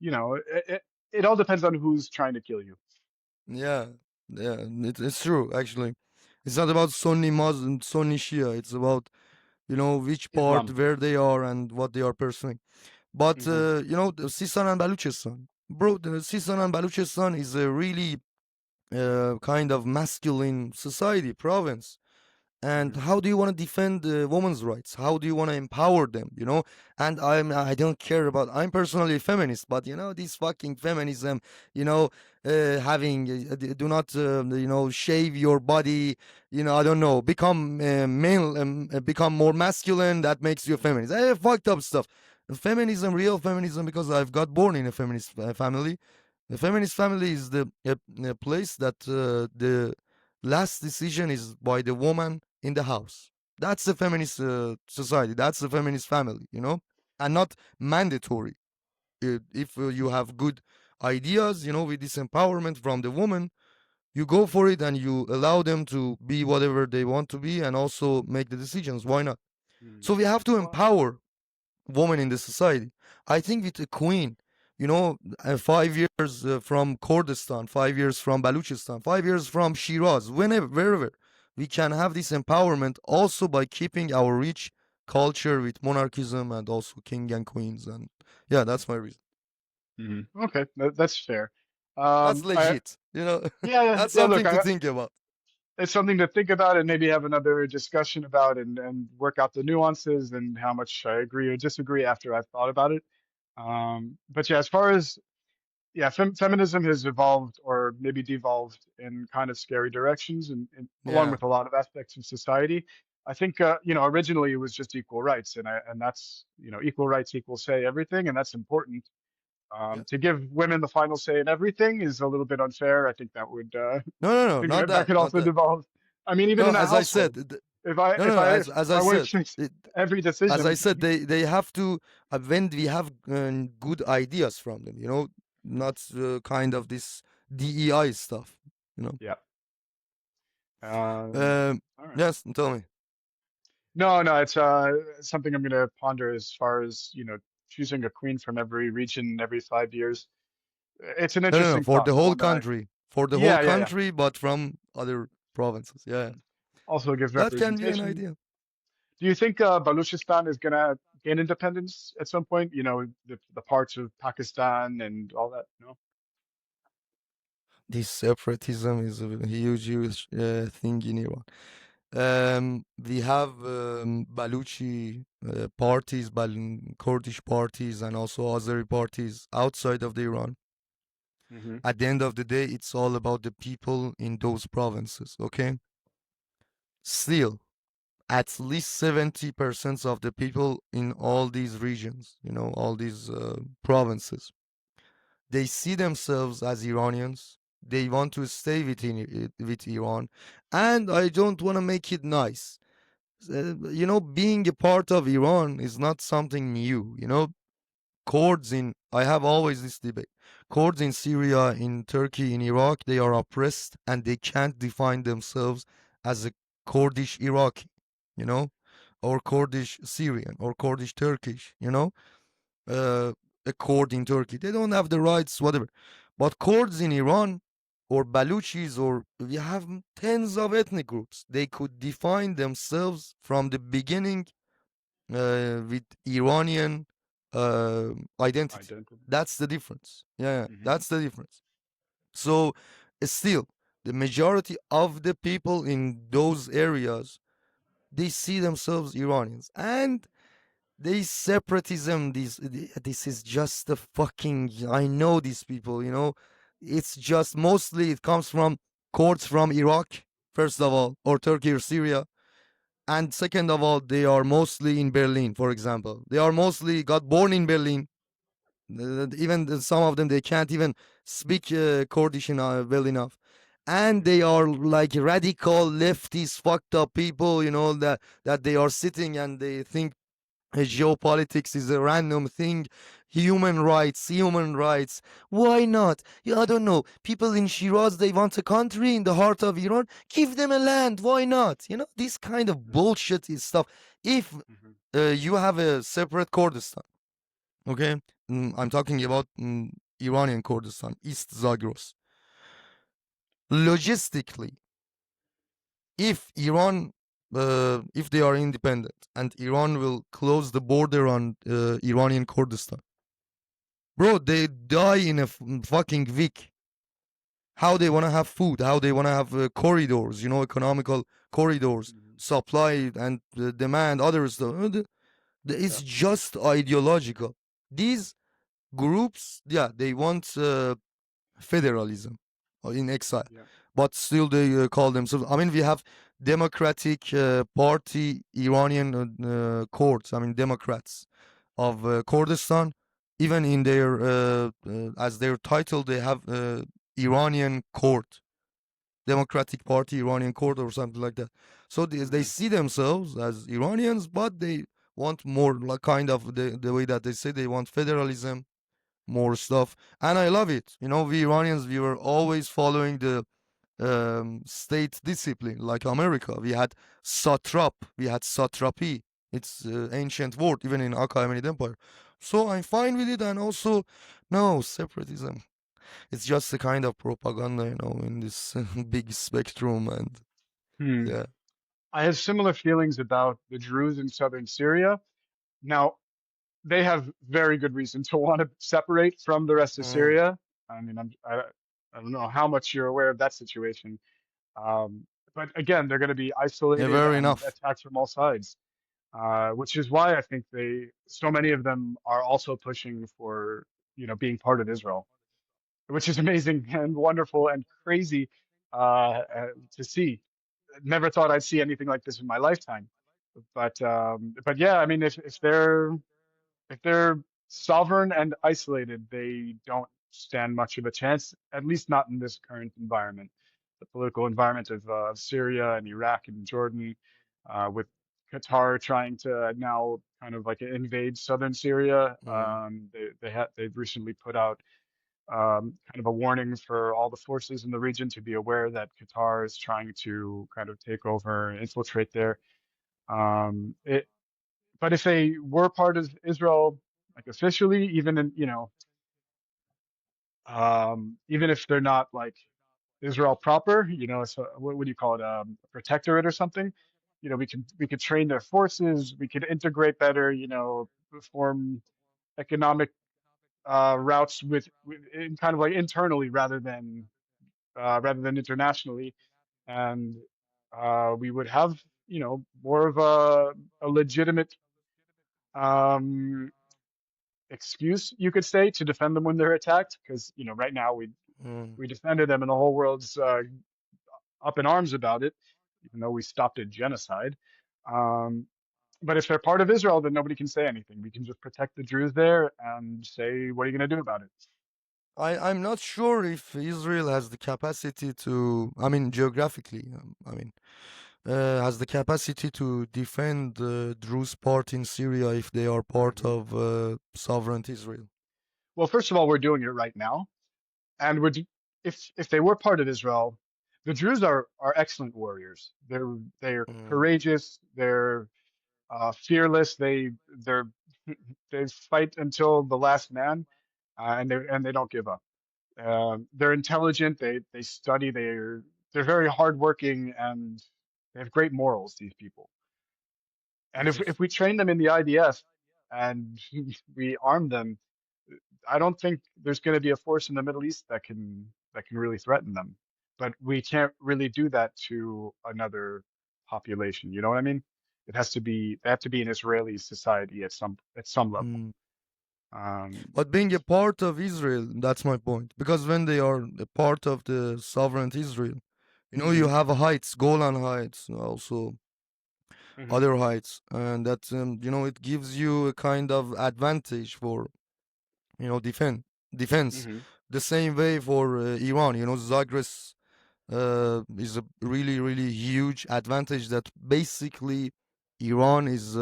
it all depends on who's trying to kill you. yeah, yeah, it's true. Actually, it's not about Sunni Muslim, Sunni Shia. It's about which part, Islam. where they are, and what they are pursuing. But Hmm. the Sistan and Baluchistan, bro, the Sistan and Baluchistan is a really kind of masculine society, province. And Hmm. how do you want to defend women's rights? How do you want to empower them? And I don't care about. I'm personally a feminist, but this fucking feminism, having do not shave your body. I don't know, become male, become more masculine. That makes you a feminist. Fucked up stuff. Feminism, real feminism, because I've got born in a feminist family. The feminist family is a place that the last decision is by the woman in the house. That's the feminist society. That's the feminist family, and not mandatory. If you have good ideas, with this empowerment from the woman, you go for it and you allow them to be whatever they want to be and also make the decisions. Why not? Hmm. So we have to Well, empower woman in the society. I think with a queen, 5 years from Kurdistan, 5 years from Baluchistan, 5 years from Shiraz, whenever, wherever, we can have this empowerment also by keeping our rich culture with monarchism and also king and queens. And yeah, that's my reason. okay, that's fair. That's I legit. Yeah, That's yeah. Look, something to think about. it's something to think about and maybe have another discussion about and work out the nuances and how much I agree or disagree after I've thought about it. But yeah, as far as feminism has evolved or maybe devolved in kind of scary directions and along Yeah, with a lot of aspects of society. I think originally it was just equal rights and that's equal rights equal say everything and that's important. yeah. To give women the final say in everything is a little bit unfair. I think that would No, no, I no, think not that that, could not also that. devolve. I mean, even No, in a as I said, household, no, no, if as I I were to said, change every as I decision, said, they have to when we have good ideas from them, not kind of this DEI stuff, you know. yeah. Um, All right. yes, tell me. No, no, it's something I'm going to ponder as far as choosing a queen from every region every 5 years. It's an No, no, no, interesting for thought the and whole one that I country, for the whole yeah, yeah, yeah. country, but from other provinces. Yeah, Also gives that can be an representation. idea. Do you think Baluchistan is going to gain independence at some point? The parts of Pakistan and all that. No. This separatism is a huge, huge thing in Iran. We have Baluchi parties, Kurdish parties, and also Azeri parties outside of the Iran. Hmm. At the end of the day, it's all about the people in those provinces, okay? Still, at least 70% of the people in all these regions, all these provinces, they see themselves as Iranians. They want to stay with Iran. And I don't want to make it nice. Being a part of Iran is not something new. I have always this debate. Kurds in Syria, in Turkey, in Iraq, they are oppressed and they can't define themselves as a Kurdish Iraqi, you know, or Kurdish Syrian or Kurdish Turkish, uh, a Kurd in Turkey. They don't have the rights, whatever. But Kurds in Iran or Baluchis, or we have tens of ethnic groups. They could define themselves from the beginning with Iranian identity. Identity. That's the difference. Yeah, Hmm. that's the difference. So, still, the majority of the people in those areas, they see themselves Iranians, and this separatism, this is just a fucking. I know these people. It's just mostly it comes from courts from Iraq, first of all, or Turkey or Syria, and second of all, they are mostly in Berlin. For example, they are mostly got born in Berlin. Even some of them they can't even speak Kurdish well enough, and they are like radical leftist fucked up people. That they are sitting and they think geopolitics is a random thing. Human rights. Why not? Yeah, I don't know. People in Shiraz, they want a country in the heart of Iran. Give them a land. Why not? This kind of bullshit is stuff. If Hmm. you have a separate Kurdistan, okay? I'm talking about Iranian Kurdistan, East Zagros. Logistically, if they are independent and Iran will close the border on Iranian Kurdistan, bro, they die in a fucking week. How they want to have food, how they want to have corridors, economical corridors, Hmm. supply and demand, other stuff. Yeah. It's just ideological. These groups, yeah, they want federalism in exile, Yeah. but still they call themselves. I mean, we have Democratic Party Iranian courts. I mean, Democrats of Kurdistan. Even in their as their title, they have Iranian court, Democratic Party Iranian court, or something like that. So they Hmm. see themselves as Iranians, but they want more, like kind of the way that they say they want federalism, more stuff, and I love it. We Iranians, we were always following the state discipline, like America. We had satrap, we had satrapy. It's ancient word, even in Achaemenid Empire. So I'm fine with it, and also, no separatism. It's just a kind of propaganda, in this big spectrum, and Hmm. yeah. I have similar feelings about the Druze in southern Syria. Now, they have very good reason to want to separate from the rest of Mm. Syria. I mean, I don't know how much you're aware of that situation. Um, but again, they're going to be Yeah, isolated very and enough. attacked from all sides, which is why I think so many of them are also pushing for, being part of Israel, which is amazing and wonderful and crazy to see. Never thought I'd see anything like this in my lifetime. But yeah, I mean, if they're sovereign and isolated, they don't stand much of a chance, at least not in this current environment, the political environment of Syria and Iraq and Jordan, with Qatar trying to now kind of like invade southern Syria. Mm. They've recently put out kind of a warning for all the forces in the region to be aware that Qatar is trying to kind of take over and infiltrate there. It, but if they were part of Israel, like officially, even if they're not like Israel proper, so what would you call it, a protectorate or something? We could train their forces, we could integrate better, form economic routes in kind of like internally rather than internationally, and we would have more of a legitimate um, excuse, you could say, to defend them when they're attacked. Because right now Mm. we defended them, and the whole world's up in arms about it, even though we stopped a genocide. Um, but if they're part of Israel, then nobody can say anything. We can just protect the Jews there and say, what are you going to do about it? I'm not sure if Israel has the capacity to, I mean, geographically, has the capacity to defend the Druze part in Syria if they are part Hmm. of sovereign Israel. Well, first of all, we're doing it right now, and if they were part of Israel, The Druze are excellent warriors. They're Mm, courageous. They're fearless. They're they fight until the last man, and they don't give up. They're intelligent. They study. They're very hardworking, and they have great morals. These people. And if yes. we train them in the IDF and we arm them, I don't think there's going to be a force in the Middle East that can really threaten them. But we can't really do that to another population. You know what I mean? They have to be an Israeli society at some level. Mm. Um, But being a part of Israel, that's my point. Because when they are a part of the sovereign Israel, you mhm, have heights, Golan Heights, also mhm, other heights, and that it gives you a kind of advantage for defense. mhm, The same way for Iran, Zagros is a really really huge advantage that basically Iran is.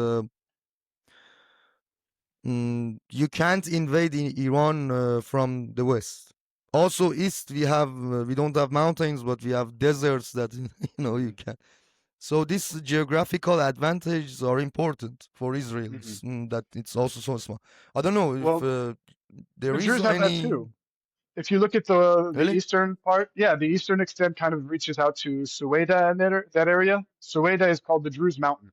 You can't invade Iran from the west. Also, east we don't have mountains, but we have deserts that you mhm, can. So these geographical advantages are important for Israel. mhm. That it's also so small. I don't know if Well, there the is Druze have that any too. If you look at the really. eastern part, yeah, the eastern extent kind of reaches out to Sueda and that area. Sueda is called the Druze Mountain.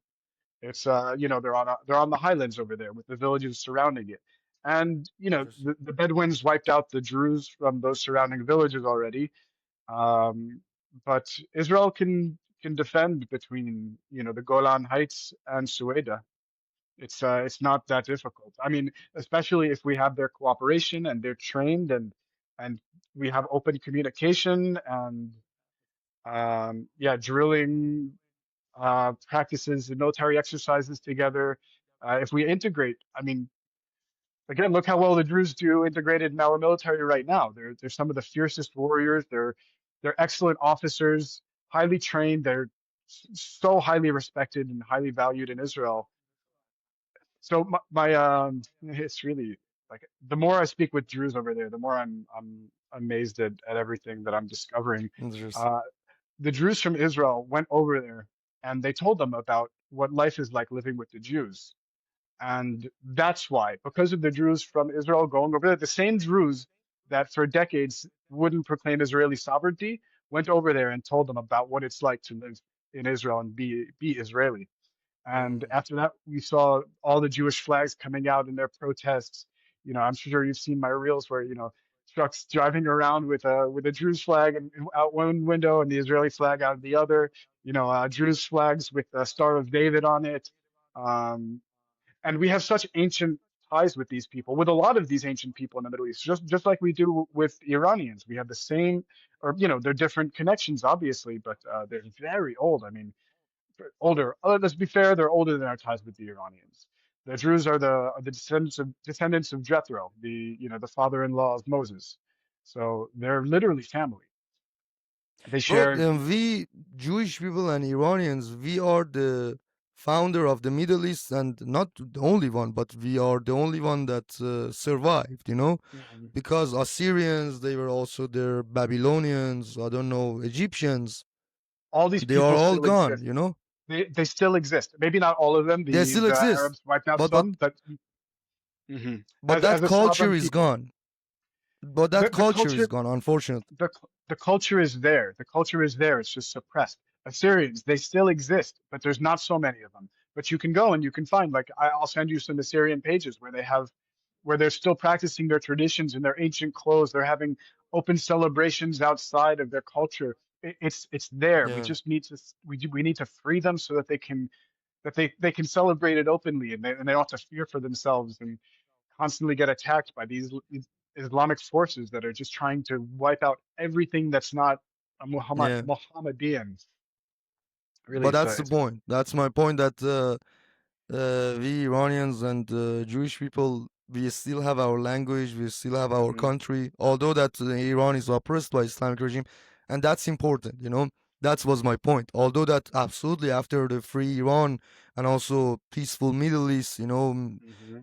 It's they're on the highlands over there with the villages surrounding it. And Interesting. the Bedouins wiped out the Druze from those surrounding villages already. Um, but Israel can defend between the Golan Heights and Sueda. It's not that difficult. I mean, especially if we have their cooperation and they're trained and we have open communication and yeah, drilling practices and military exercises together. If we integrate, I mean, again, look how well the Druze do integrated in our military right now. They're some of the fiercest warriors. They're excellent officers, highly trained. They're so highly respected and highly valued in Israel. So it's really like the more I speak with Druze over there, the more I'm amazed at everything that I'm discovering. Interesting. Uh, the Druze from Israel went over there and they told them about what life is like living with the Jews. And that's why, because of the Druze from Israel going over there, the same Druze that for decades wouldn't proclaim Israeli sovereignty went over there and told them about what it's like to live in Israel and be Israeli. And Mm, after that, we saw all the Jewish flags coming out in their protests. I'm sure you've seen my reels where, trucks driving around with a Druze flag and out one window and the Israeli flag out the other. Druze flags with the Star of David on it. Um, and we have such ancient ties with these people, with a lot of these ancient people in the Middle East, just like we do with Iranians. We have the same, or they're different connections, obviously, but they're very old. I mean, older. Let's be fair, they're older than our ties with the Iranians. The Druze are the descendants of Jethro, the father-in-law of Moses. So they're literally family. They Bro, share. we Jewish people and Iranians, we are the founder of the Middle East, and not the only one, but we are the only one that survived. Mhm. Because Assyrians, they were also there, Babylonians, I don't know, Egyptians, All these they are people all still gone. exist. They still exist. Maybe not all of them. They The still the exist, Arabs wiped out but but some, but mhm. but as that a culture sovereign is people, gone. But the that the culture is culture gone, unfortunately. the culture is there. The culture is there. It's just suppressed. Assyrians, they still exist, but there's not so many of them. But you can go and you can find, like, I'll send you some Assyrian pages where they're still practicing their traditions in their ancient clothes. They're having open celebrations outside of their culture. It's there. We Yeah, just need to we need to free them so that they can celebrate it openly and they don't have to fear for themselves and constantly get attacked by these Islamic forces that are just trying to wipe out everything that's not a yeah. Mohammedan. Really, But it's a that's the it's a point. That's my point that we Iranians and Jewish people, we still have our language, we still have our mhm, country, although that Iran is oppressed by Islamic regime, and that's important. That was my point. Although that absolutely after the free Iran and also peaceful Middle East, Hmm.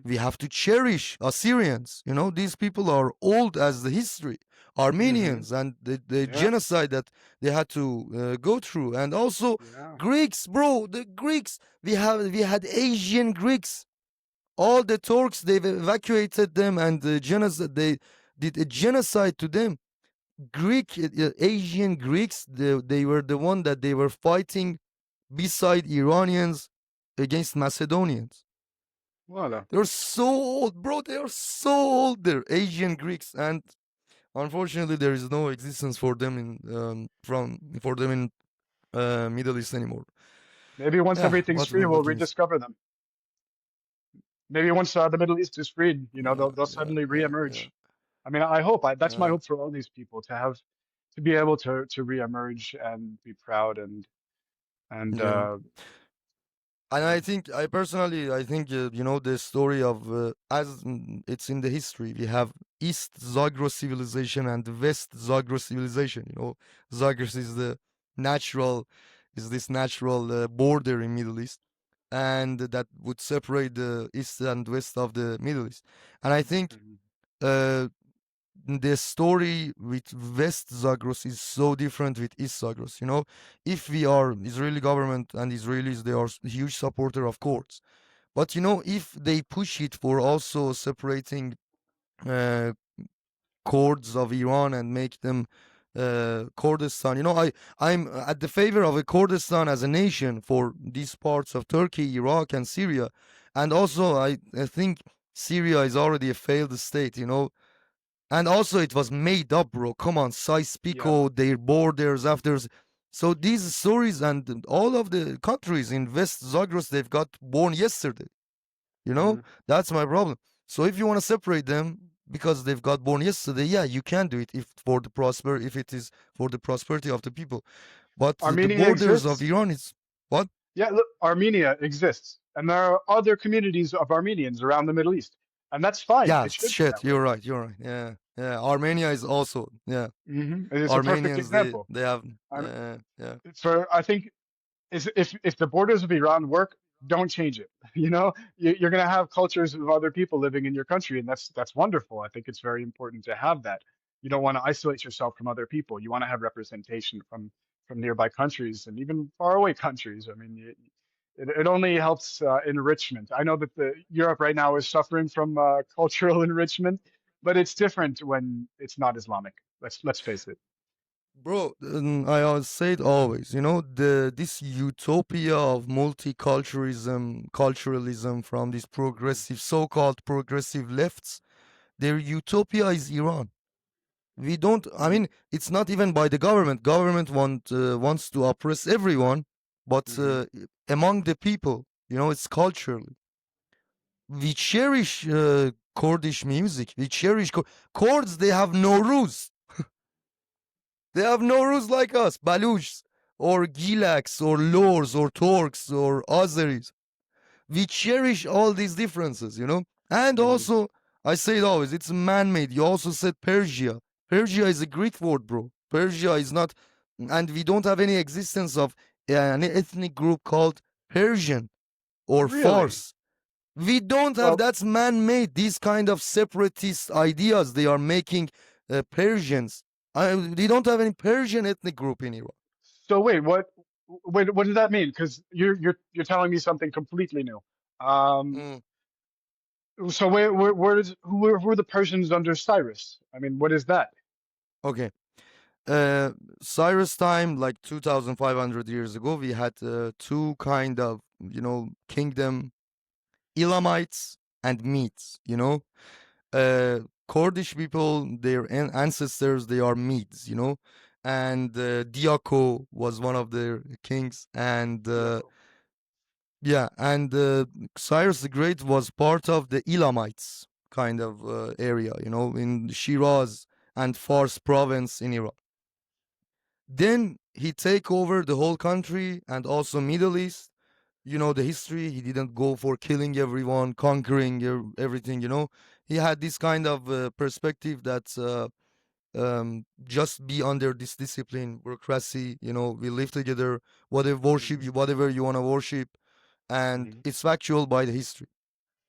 we have to cherish Assyrians. These people are old as the history. Hmm. Armenians and the Yeah. genocide that they had to go through, and also Yeah. Greeks, bro. The Greeks. We had Asian Greeks. All the Turks they've evacuated them, and the genocide they did a genocide to them. Asian Greeks, they were the one that they were fighting beside Iranians against Macedonians. Voilà. They're so old, bro. They are so old. They're Asian Greeks, and unfortunately, there is no existence for them in Middle East anymore. Maybe once Yeah, everything's free, we'll what can you say? rediscover them. Maybe once the Middle East is freed, Yeah, they'll yeah, suddenly yeah, yeah, reemerge. I mean, I hope that's my yeah, hope for all these people to be able to reemerge and be proud and yeah. And yeah. I personally, I think, the story of, it's in the history, we have East Zagros civilization and West Zagros civilization. Zagros natural, is this natural border in Middle East, and that would separate the East and West of the Middle East. And I think Mhm. uh, the story with West Zagros is so different with East Zagros. If we are Israeli government and Israelis, they are huge supporter of courts. But if they push it for also separating uh, chords of Iran and make them Kurdistan, I'm at the favor of a Kurdistan as a nation for these parts of Turkey, Iraq, and Syria. And also, I think Syria is already a failed state. And also, it was made up, bro. Come on, Yeah. Sykes-Picot, their borders after. So these stories and all of the countries in West Zagros, they've got born yesterday. You know, Hmm. that's my problem. So if you want to separate them because they've got born yesterday, yeah, you can do it if it is for the prosperity of the people. But the Armenia borders of exists. Iran is what? Yeah, look, Armenia exists, and there are other communities of Armenians around the Middle East, and that's fine. Yeah, It should be shit. that way. You're right. You're right. Yeah, yeah. Armenia is also, yeah. It's a perfect Armenians, they example. they have, I'm, yeah. I think is if the borders of Iran work, don't change it. You're going to have cultures of other people living in your country, and that's wonderful. I think it's very important to have that. You don't want to isolate yourself from other people. You want to have representation from nearby countries and even faraway countries. I mean, it only helps enrichment. I know that the Europe right now is suffering from cultural enrichment, but it's different when it's not Islamic. Let's face it. Bro, I always say it always, this utopia of culturalism from these so-called progressive lefts, their utopia is Iran. We don't, I Mm-hmm. mean, it's not even by the government. Government wants to oppress everyone, but Mm-hmm. among the people, it's culturally. We cherish Kurdish music. We cherish Kurds. They have no rules. They have no rules like us, Baluchs or Gilaks or Lors or Turks or Azeris. We cherish all these differences. And Mm-hmm. also, I say it always, it's man made. You also said Persia. Persia is a Greek word, bro. Persia is not, and we don't have any existence of an ethnic group called Persian or Really? Fars. We don't have, Well, that's man made. These kind of separatist ideas they are making Persians. We don't have any Persian ethnic group in Iran. so what does that mean? Because you're telling me something completely new. Um, Mm, so who are the Persians under Cyrus? I mean, what is that? okay. uh, Cyrus time, like 2,500 years ago, we had two kind of, kingdom, Elamites and Medes. Kurdish people, their ancestors, they are Medes. And Diako was one of their kings, and Dioko. yeah, and Cyrus the Great was part of the Elamites kind of area, in Shiraz and Fars province in Iran. Then he take over the whole country and also Middle East. The history. He didn't go for killing everyone, conquering everything. He had this kind of perspective that just be under this discipline, bureaucracy. We live together. Whatever worship Hmm. you, whatever you want to worship, and Hmm. it's factual by the history,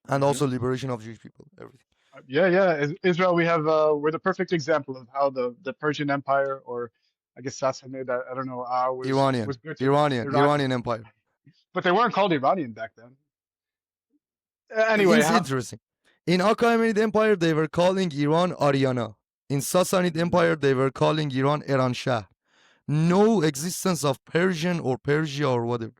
and Hmm. also liberation of Jewish people. Everything. Yeah, yeah. Israel, we're the perfect example of how the Persian Empire, or I guess Sassanid, I don't know, was Iranian, good to Iranian, Iranian, Iranian Empire. but they weren't called Iranian back then. Anyway, It's interesting. In Achaemenid Empire, they were calling Iran Aryana. In Sassanid Mhm. Empire, they were calling Iran Eranshah. No existence of Persian or Persia or whatever.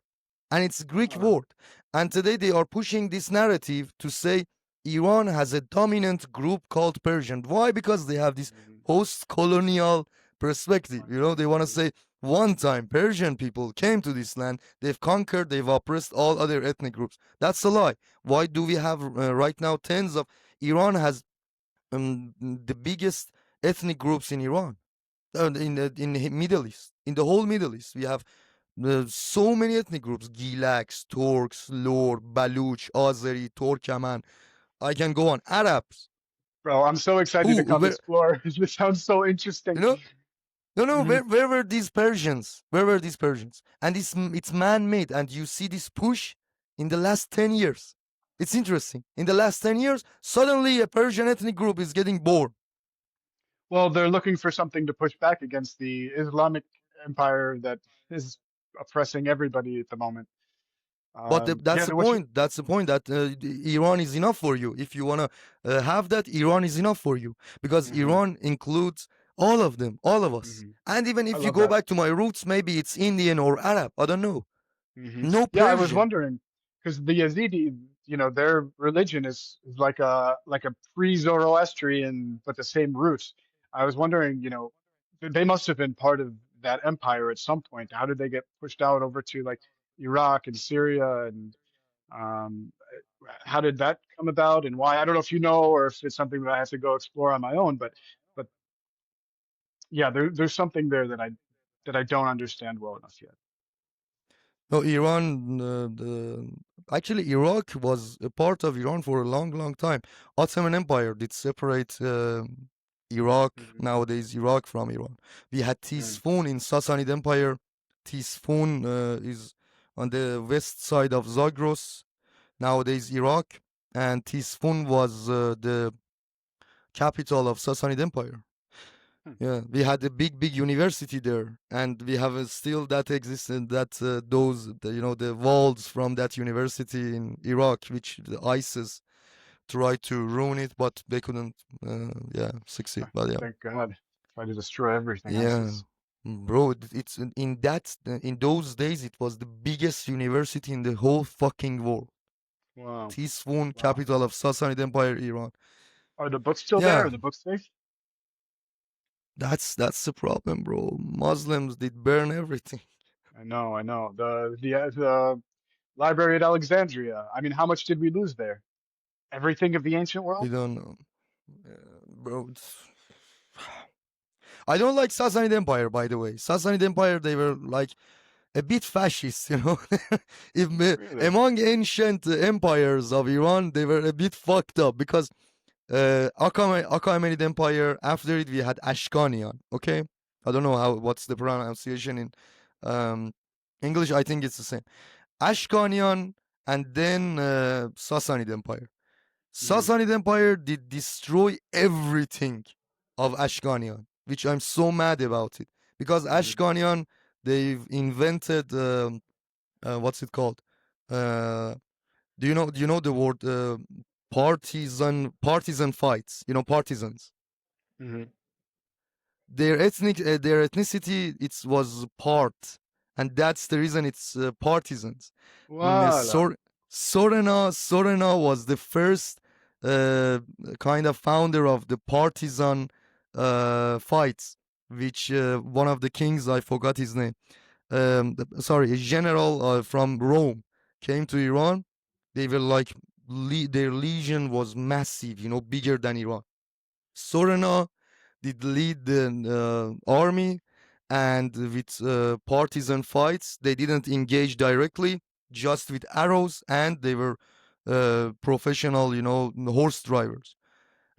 And it's Greek Uh, word. And today they are pushing this narrative to say Iran has a dominant group called Persian. Why? Because they have this mhm. post-colonial perspective. They want to Mhm. say one time Persian people came to this land, they've conquered, they've oppressed all other ethnic groups. That's a lie. Why do we have right now tens of Iran has the biggest ethnic groups in Iran, in the Middle East, in the whole Middle East. We have so many ethnic groups: Gilaks, Turks, Lor, Baluch, Azeri, Turkmen. I can go on. Arabs. Bro, I'm so excited to Who come were explore. This sounds so you interesting. know? No, no. Hmm. Where were these Persians? Where were these Persians? And it's man-made, and you see this push in the last 10 years. It's interesting. In the last 10 years, suddenly a Persian ethnic group is getting born. Well, they're looking for something to push back against the Islamic empire that is oppressing everybody at the moment. But that's Yeah, the what you. point. That's the point that Iran is enough for you. If you want to have that, Iran is enough for you. Because Hmm. Iran includes all of them, all of us. Hmm. And even I if you love go that. back to my roots, maybe it's Indian or Arab. I don't know. No Yeah, I was Persian. wondering because the Yazidi, their religion is like a pre-Zoroastrian, but the same roots. I was wondering, they must have been part of that empire at some point. How did they get pushed out over to like Iraq and Syria, and um, how did that come about, and why? I don't know if you know, or if it's something that I have to go explore on my own. But yeah, there's something there that I don't understand well enough yet. No, Iran, actually, Iraq was a part of Iran for a long, long time. Ottoman Empire did separate Iraq, Hmm. nowadays Iraq, from Iran. We had Tisfun in Sassanid Empire. Tisfun is on the west side of Zagros, nowadays Iraq. And Tisfun was the capital of Sassanid Empire. Yeah, we had a big, big university there, and we have still that existence. That the walls from that university in Iraq, which the ISIS tried to ruin it, but they couldn't. Yeah, succeed. But yeah, Thank God. Try to destroy everything, yeah, ISIS. bro, it's in those days it was the biggest university in the whole fucking world. Wow. Tisfun, Wow. capital of Sassanid Empire, Iran. Are the books still there? Yeah, Are the books safe? that's the problem, bro. Muslims did burn everything. I know, I know. The Library at Alexandria. I mean, how much did we lose there? Everything of the ancient We world? don't know. Bro. I don't like Sassanid Empire, by the way. Sassanid Empire, they were like a bit fascist. if Really? among ancient empires of Iran, they were a bit fucked up because Achaemenid Empire. After it, we had Ashkanian. Okay, I don't know what's the pronunciation in um, English. I think it's the same. Ashkanian, and then Sassanid Empire. Hmm. Sassanid Empire did destroy everything of Ashkanian, which I'm so mad about it. Because Hmm. Ashkanian, they've invented what's it called? Uh, do you know the word partisan fights? Partisans. Hmm. Their ethnicity it was part, and that's the reason it's partisans. Mm, Voila. Sorena was the first uh, kind of founder of the partisan fights, which one of the kings, I forgot his name, sorry, a general from Rome came to Iran. They were like their legion was massive, bigger than Iran. Sorena did lead the army, and with partisan fights, they didn't engage directly, just with arrows, and they were professional, horse drivers.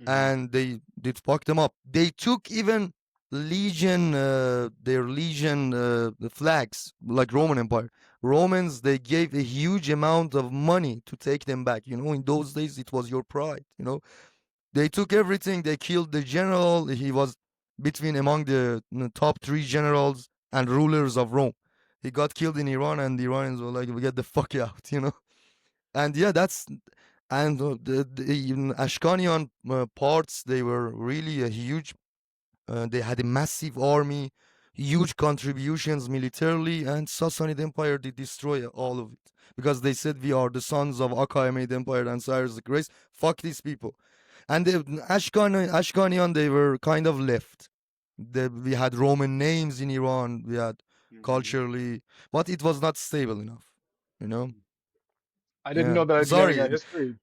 Hmm. and they did fuck them up. They took even their legion the flags, like Roman Empire. Romans, they gave a huge amount of money to take them back. In those days, it was your pride. They took everything. They killed the general. He was between among the top three generals and rulers of Rome. He got killed in Iran, and the Iranians were like, "We get the fuck out." And yeah, that's and the even Ashkanian parts. They were really a huge. They had a massive army, huge contributions militarily, and Sassanid Empire did destroy all of it because they said we are the sons of Achaemenid Empire and Cyrus the Great. Fuck these people. And the Ashkanian, they were kind of left. We had Roman names in Iran. We had Hmm. culturally, but it was not stable enough. You know. I didn't Yeah. know that I'd be getting Sorry. a history.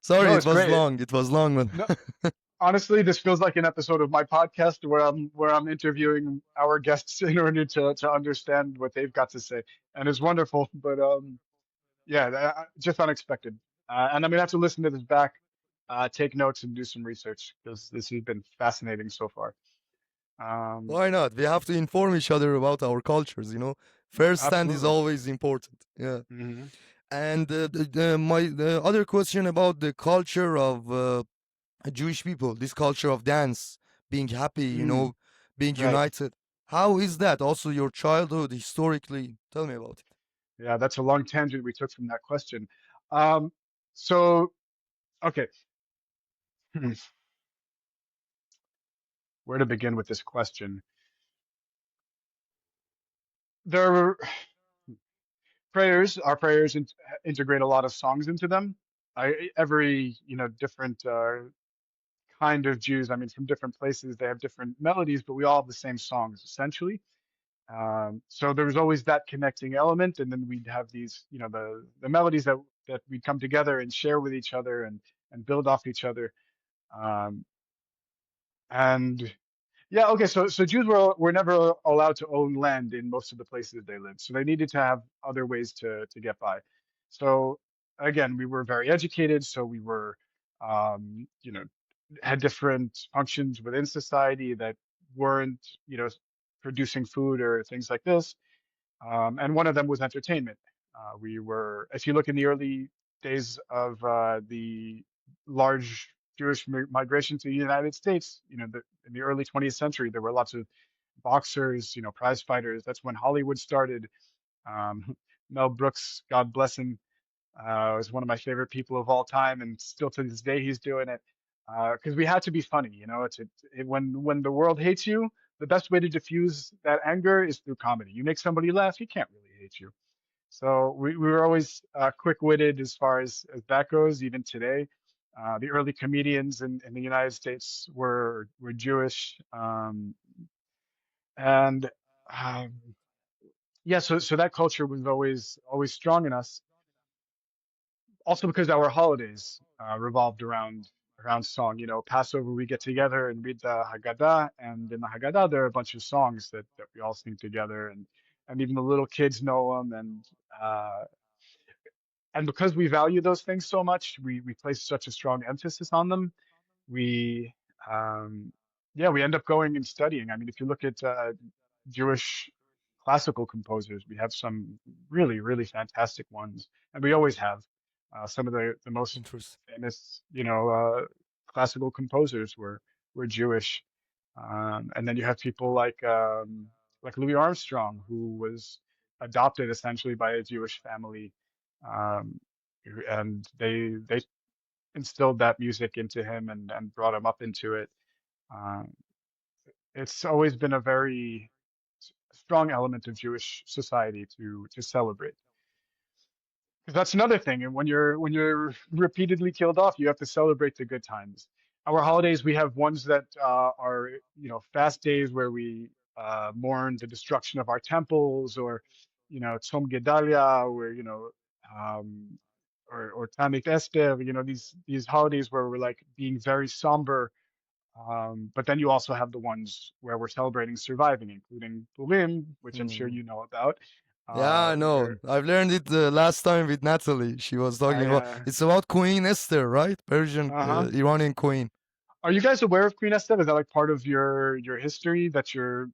Sorry, No, it it's was great. long. It was long, No, but honestly, this feels like an episode of my podcast where I'm interviewing our guests in order to understand what they've got to say, and it's wonderful. But yeah, just unexpected. And I'm gonna have to listen to this back, take notes, and do some research because this has been fascinating so far. Um, why not? We have to inform each other about our cultures. First stand is Absolutely. always important. Yeah. Hmm. And the other question about the culture of Jewish people, this culture of dance, being happy, Mm, being right. united. How is that? Also, your childhood historically. Tell me about it. Yeah, that's a long tangent we took from that question. Um, so okay, Hmm. Where to begin with this question? There our prayers integrate a lot of songs into them. Every, different kind of Jews, I mean, from different places, they have different melodies, but we all have the same songs essentially. So there was always that connecting element, and then we'd have these, the melodies that we'd come together and share with each other and build off each other. Um, and Yeah, okay. So Jews were never allowed to own land in most of the places they lived, so they needed to have other ways to get by. So again, we were very educated, so we were, um, you know, had different functions within society that weren't, producing food or things like this. And one of them was entertainment. If you look in the early days of the large Jewish migration to the United States, in the early 20th century, there were lots of boxers, prize fighters. That's when Hollywood started. Um, Mel Brooks, God bless him, is one of my favorite people of all time, and still to this day he's doing it. Because we had to be funny, when the world hates you, the best way to diffuse that anger is through comedy. You make somebody laugh, he can't really hate you. So we were always quick-witted as far as that goes, even today. The early comedians in the United States were Jewish, and um, yeah, so that culture was always strong in us. Also because our holidays revolved around song. Passover, we get together and read the Haggadah, and in the Haggadah there are a bunch of songs that we all sing together, and even the little kids know them, and because we value those things so much, we place such a strong emphasis on them. We um, yeah, we end up going and studying. I mean, if you look at Jewish classical composers, we have some really, really fantastic ones, and we always have. Some of the most Interesting. famous, classical composers were Jewish. And then you have people like Louis Armstrong, who was adopted essentially by a Jewish family, um, and they instilled that music into him and brought him up into it. Um, it's always been a very strong element of Jewish society to celebrate. 'Cause that's another thing. And when you're repeatedly killed off, you have to celebrate the good times. Our holidays, we have ones that are, fast days where we mourn the destruction of our temples, or, Tzom Gedalia, where, um, or Tanit Esther, these holidays where we're like being very somber. But then you also have the ones where we're celebrating surviving, including Purim, which I'm sure Hmm. you know about. Yeah, I know. Where I've learned it last time with Natalie. She was talking about yeah. it's about Queen Esther, right? Persian Uh-huh. Iranian queen. Are you guys aware of Queen Esther? Is that like part of your history that you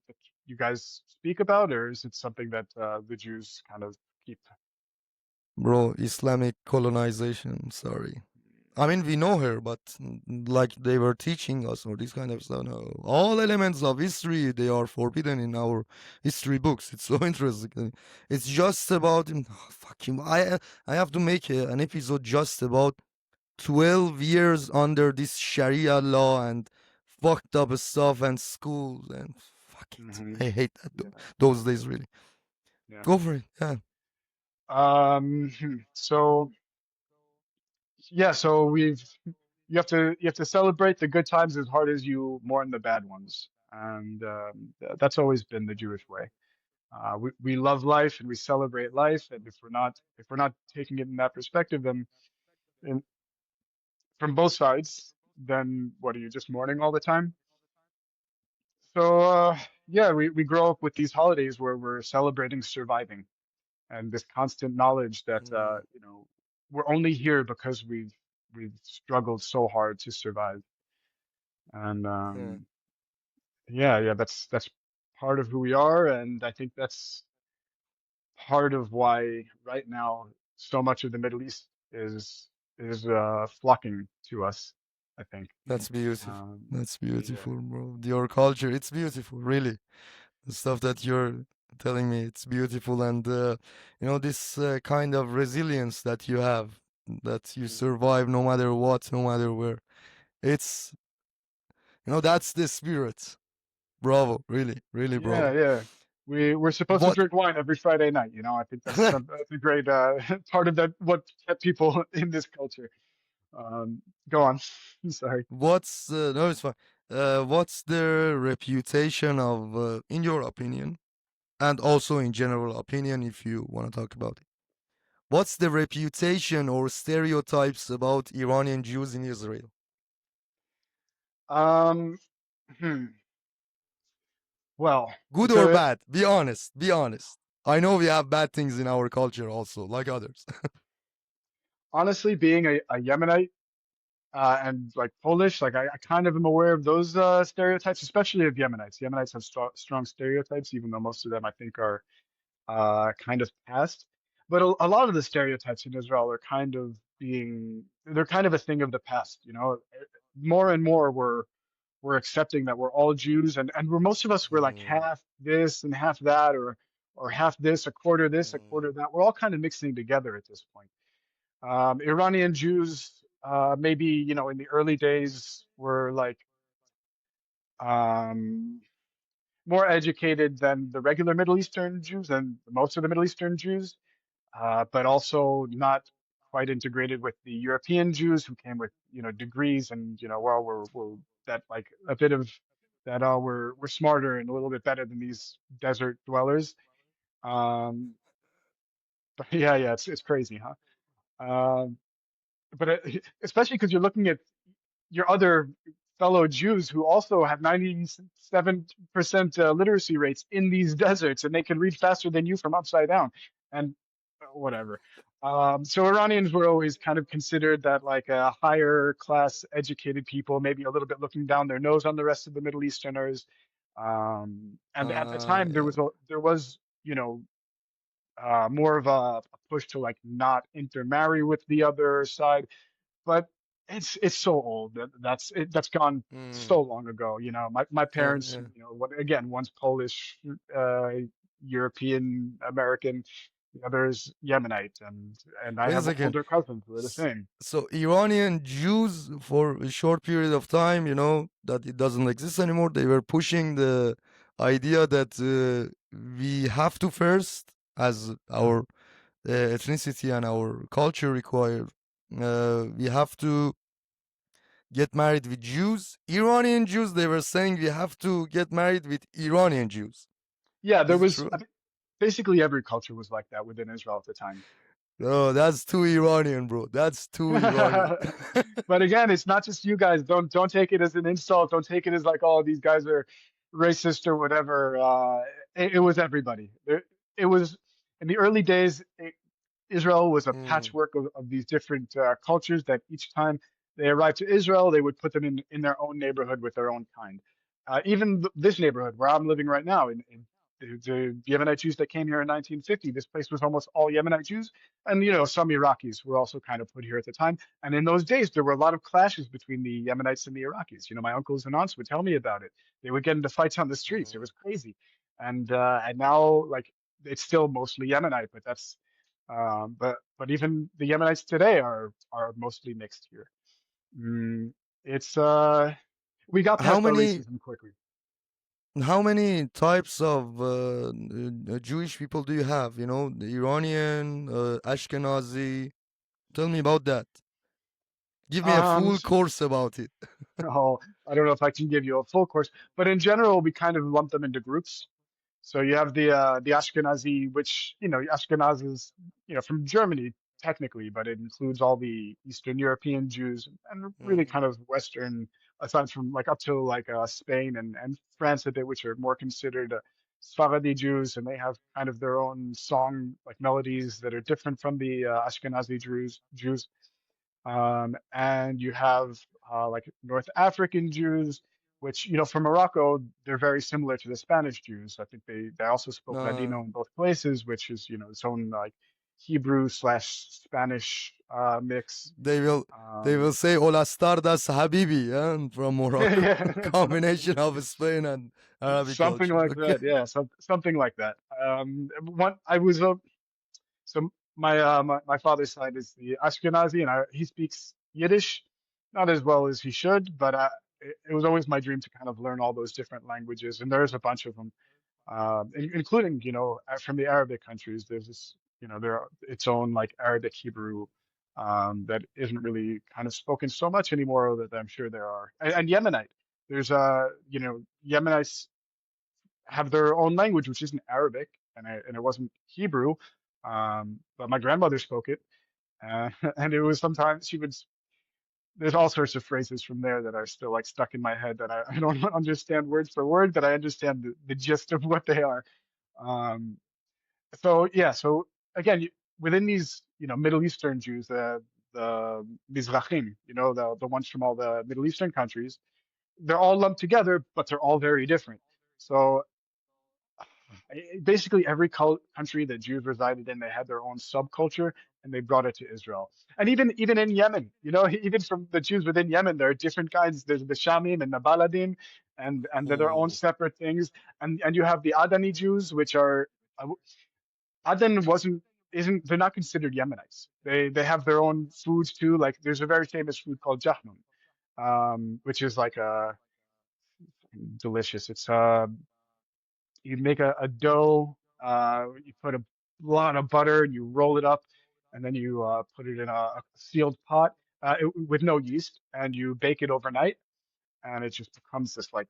guys speak about, or is it something that the Jews kind of keep? Bro, Islamic colonization, sorry. I mean, we know her, but like they were teaching us or this kind of stuff. No, all elements of history they are forbidden in our history books. It's so interesting. It's just about fuck him. I have to make an episode just about 12 years under this Sharia law and fucked up stuff and schools and fuck it. Hmm. I hate that Yeah, those days really. yeah. Go for it. Yeah, So yeah, so you have to celebrate the good times as hard as you mourn the bad ones, and that's always been the Jewish way. We love life and we celebrate life, and if we're not taking it in that perspective, then in, from both sides, then what are you just mourning all the time? So yeah, we grow up with these holidays where we're celebrating surviving and this constant knowledge that mm, we're only here because we've struggled so hard to survive. And yeah. yeah, that's part of who we are, and I think that's part of why right now so much of the Middle East is flocking to us, I think. That's beautiful. Um, That's yeah. beautiful, bro. Your culture, it's beautiful, really. The stuff that you're telling me, it's beautiful. And, this kind of resilience that you have, that you Mhm. survive no matter what, no matter where. It's, that's the spirit. Bravo, really, really Yeah, bravo. yeah. We're supposed to What, drink wine every Friday night, you know. I think that's a great part of that what kept people in this culture. Go on. Sorry. no, it's fine. What's the reputation of, in your opinion, and also in general opinion, if you want to talk about it? What's the reputation or stereotypes about Iranian Jews in Israel? Um, hmm. Well, Good or bad? Be honest. Be honest. I know we have bad things in our culture also, like others. honestly, being a Yemenite and like Polish, like I kind of am aware of those stereotypes, especially of Yemenites. Yemenites have strong stereotypes, even though most of them I think are kind of past. But a lot of the stereotypes in Israel are kind of they're kind of a thing of the past, you know. More and more we're accepting that we're all Jews, and we're most of us we're like Mm, half this and half that, or half this, a mm, quarter that. We're all kind of mixing together at this point. Iranian Jews, maybe, you know, in the early days were like um, more educated than the regular Middle Eastern Jews and most of the Middle Eastern Jews, but also not quite integrated with the European Jews who came with, you know, degrees and, you know, well, we're that like a bit of that, we're smarter and a little bit better than these desert dwellers. Um, but yeah, it's crazy, huh? Um, but especially because you're looking at your other fellow Jews who also have 97% literacy rates in these deserts, and they can read faster than you from upside down, and whatever. So Iranians were always kind of considered that like a higher class educated people, maybe a little bit looking down their nose on the rest of the Middle Easterners. And at the time, yeah. there was, you know, more of a push to like not intermarry with the other side, but it's so old that's gone Mm, so long ago. You know, my yeah, parents, yeah. you know, again, one's Polish, uh, European American, the other's Yemenite, and I Wait a have second. older cousins who are the S- same. So Iranian Jews, for a short period of time, that it doesn't exist anymore, they were pushing the idea that we have to first, as our ethnicity and our culture require, we have to get married with Jews. Iranian Jews, they were saying we have to get married with Iranian Jews. Yeah, there Is it was true? I think, basically every culture was like that within Israel at the time. Oh, that's too Iranian, bro. That's too Iranian. But again, it's not just you guys. Don't take it as an insult. Don't take it as like, oh, these guys are racist or whatever. It was everybody. It was. in the early days, Israel was a Mm, patchwork of these different cultures that each time they arrived to Israel, they would put them in their own neighborhood with their own kind. Even this neighborhood where I'm living right now, in the Yemenite Jews that came here in 1950, this place was almost all Yemenite Jews, and some Iraqis were also kind of put here at the time. And in those days, there were a lot of clashes between the Yemenites and the Iraqis. My uncles and aunts would tell me about it. They would get into fights on the streets. It mm. was crazy. And now, like, it's still mostly Yemenite, but but even the Yemenites today are mostly mixed here. Mm, it's we got How past our many racism quickly. how many types of Jewish people do you have? The Iranian, Ashkenazi. Tell me about that. Give me a Um, full course about it. oh, I don't know if I can give you a full course, but in general, we kind of lump them into groups. So you have the Ashkenazi, which Ashkenaz is from Germany technically, but it includes all the Eastern European Jews and really Mm, kind of Western, aside from like up to like Spain and France a bit, which are more considered Sephardi Jews, and they have kind of their own song like melodies that are different from the Ashkenazi Jews. And you have like North African Jews, which, from Morocco, they're very similar to the Spanish Jews. I think they also spoke uh, Ladino in both places, which is, its own like Hebrew slash Spanish mix. they will they Um, will say Olas Tardas Habibi, from Morocco. yeah, Combination of Spain and Arabic something culture. like Okay. that. Yeah, something like that. One, I was So my father's side is the Ashkenazi, and he speaks Yiddish, not as well as he should, but it was always my dream to kind of learn all those different languages, and there's a bunch of them, including from the Arabic countries. There's this there are its own like Arabic Hebrew that isn't really kind of spoken so much anymore, that I'm sure there are, and Yemenite. There's Yemenites have their own language, which isn't Arabic, and it wasn't Hebrew, but my grandmother spoke it, and it was sometimes she would. There's all sorts of phrases from there that are still like stuck in my head that I don't understand word for word, but I understand the gist of what they are. Um, so yeah, so again, within these Middle Eastern Jews, the Mizrahim, the ones from all the Middle Eastern countries, they're all lumped together, but they're all very different. So basically every country that Jews resided in, they had their own subculture, and they brought it to Israel. And even in Yemen, even from the Jews within Yemen, there are different kinds. There's the Shamim and the Baladim, and they're their own Mm, separate things. And you have the Adani Jews, which are Aden wasn't isn't they're not considered Yemenites. They have their own foods too. Like there's a very famous food called jahnun, which is like a delicious. It's you make a dough, you put a lot of butter, and you roll it up, and then you put it in a sealed pot with no yeast, and you bake it overnight, and it just becomes this like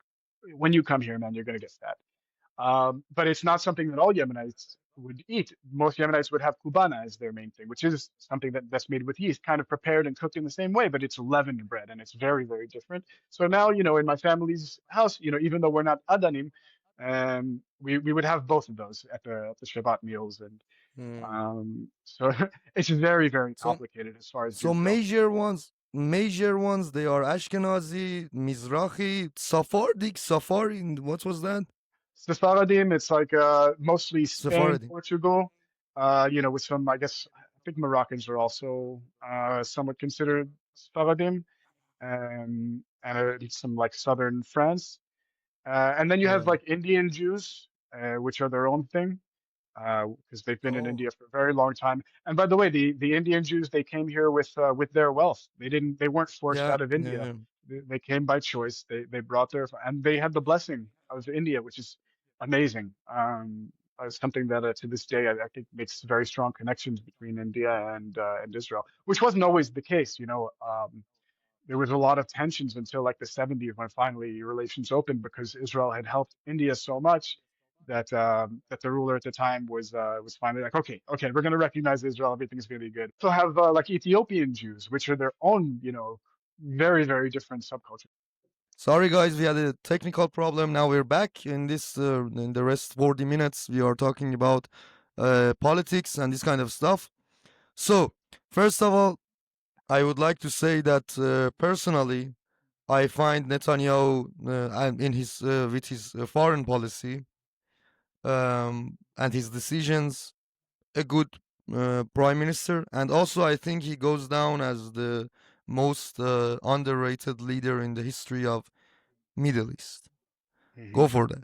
when you come here, man, you're gonna get fat. But it's not something that all Yemenites would eat. Most Yemenites would have kubana as their main thing, which is something that's made with yeast, kind of prepared and cooked in the same way, but it's leavened bread and it's very, very different. So now, in my family's house, even though we're not Adanim, we would have both of those at the Shabbat meals, and mm. so it's very, very So complicated as far as so Jews go. major ones they are Ashkenazi, Mizrahi, Sephardic, Safari. What was that? Sephardim, it's like mostly Spain, Sephardi. Portugal, with some, I guess, I think Moroccans are also somewhat considered Sephardim, and some like southern France. And then you have Yeah. like Indian Jews, which are their own thing because they've been in Oh. India for a very long time. And by the way, the Indian Jews, they came here with their wealth. They weren't forced Yeah. out of Yeah. India. Yeah. They came by choice. They brought and they had the blessing of India, which is amazing. Something that to this day I think makes very strong connections between India and Israel, which wasn't always the case. There was a lot of tensions until like the 70s when finally relations opened because Israel had helped India so much that the ruler at the time was finally like, okay, we're going to recognize Israel, everything's going to be good. So have like Ethiopian Jews, which are their own, very, very different subculture. Sorry, guys, we had a technical problem. Now we're back in this. In the rest 40 minutes, we are talking about politics and this kind of stuff. So, first of all, I would like to say that personally, I find Netanyahu and in his with his foreign policy and his decisions a good prime minister, and also I think he goes down as the most underrated leader in the history of Middle East. Hmm. Go for that.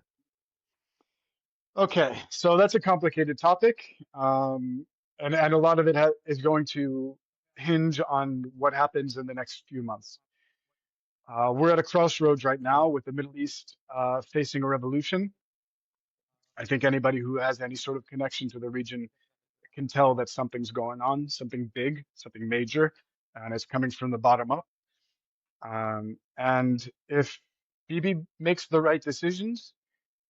Okay, so that's a complicated topic, and a lot of it is going to hinge on what happens in the next few months. We're at a crossroads right now with the Middle East facing a revolution. I think anybody who has any sort of connection to the region can tell that something's going on, something big, something major, and it's coming from the bottom up. And if Bibi makes the right decisions,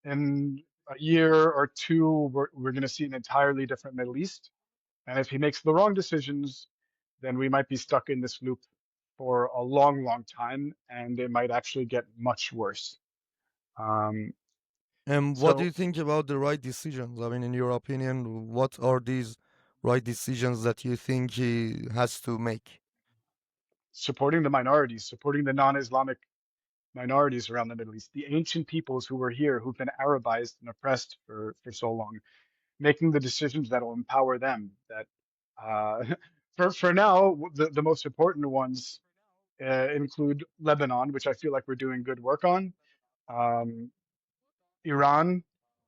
in a year or two, we're going to see an entirely different Middle East. And if he makes the wrong decisions, then we might be stuck in this loop for a long, long time, and it might actually get much worse. Um, And what do so you think about the right decisions? I mean, in your opinion, what are these right decisions that you think he has to make? supporting the minorities, supporting the non-Islamic minorities around the Middle East, the ancient peoples who were here, who've been Arabized and oppressed for so long, making the decisions that will empower them. That for now, the most important ones include Lebanon, which I feel like we're doing good work on, um, Iran,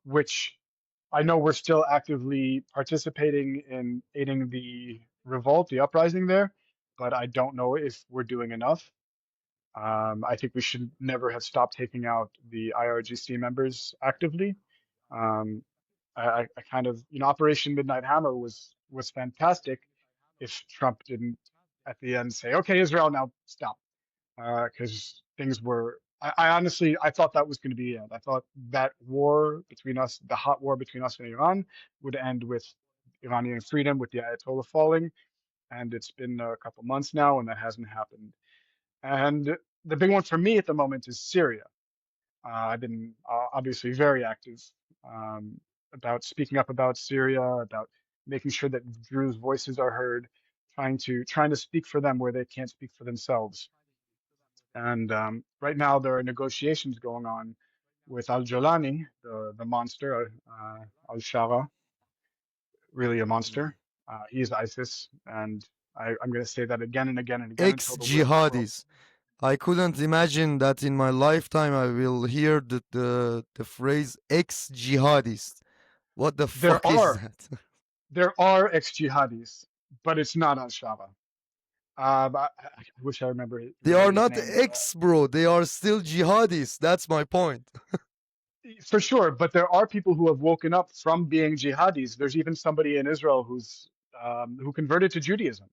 which I know we're still actively participating in aiding the revolt, the uprising there, but I don't know if we're doing enough. I think we should never have stopped taking out the IRGC members actively. Um, I kind of, Operation Midnight Hammer was fantastic if Trump didn't at the end say, "Okay, Israel, now stop," because things were. I honestly, I thought that was going to be it. I thought that war between us, the hot war between us and Iran, would end with Iranian freedom, with the Ayatollah falling, and it's been a couple months now, and that hasn't happened. And the big one for me at the moment is Syria. I've been obviously very active um, about speaking up about Syria, about making sure that Druze voices are heard, trying to speak for them where they can't speak for themselves. And right now there are negotiations going on with Al Jolani, the monster, Al Shara, really a Mm. monster. He's ISIS, and I'm going to say that again and again and again until Ex the wheels fall off. jihadis. I couldn't imagine that in my lifetime I will hear the phrase ex jihadist. What the There fuck is are that? there are ex-jihadis, but it's not Al Shara. I wish I They are remember his not name. ex, bro. They are still jihadis. That's my point. For sure, but there are people who have woken up from being jihadis. There's even somebody in Israel who converted to Judaism.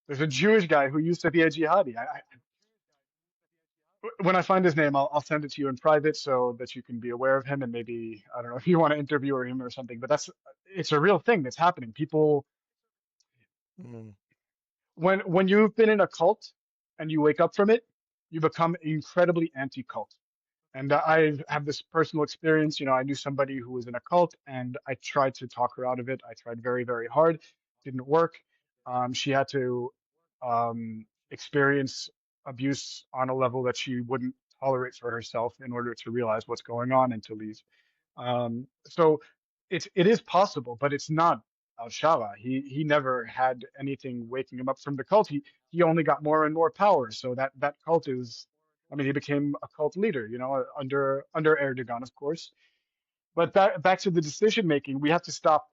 There's a Jewish guy who used to be a jihadi. When I find his name, I'll send it to you in private so that you can be aware of him and maybe I don't know if you want to interview him or something. But it's a real thing that's happening. People Mm. when you've been in a cult and you wake up from it, you become incredibly anti-cult. And I have this personal experience. I knew somebody who was in a cult, and I tried to talk her out of it. I tried very, very hard. Didn't work. She had to experience abuse on a level that she wouldn't tolerate for herself in order to realize what's going on and to leave. So it is possible, but it's not Al Shara. He never had anything waking him up from the cult. He only got more and more power. So that cult is. I mean, he became a cult leader, under Erdogan, of course. But back to the decision making, we have to stop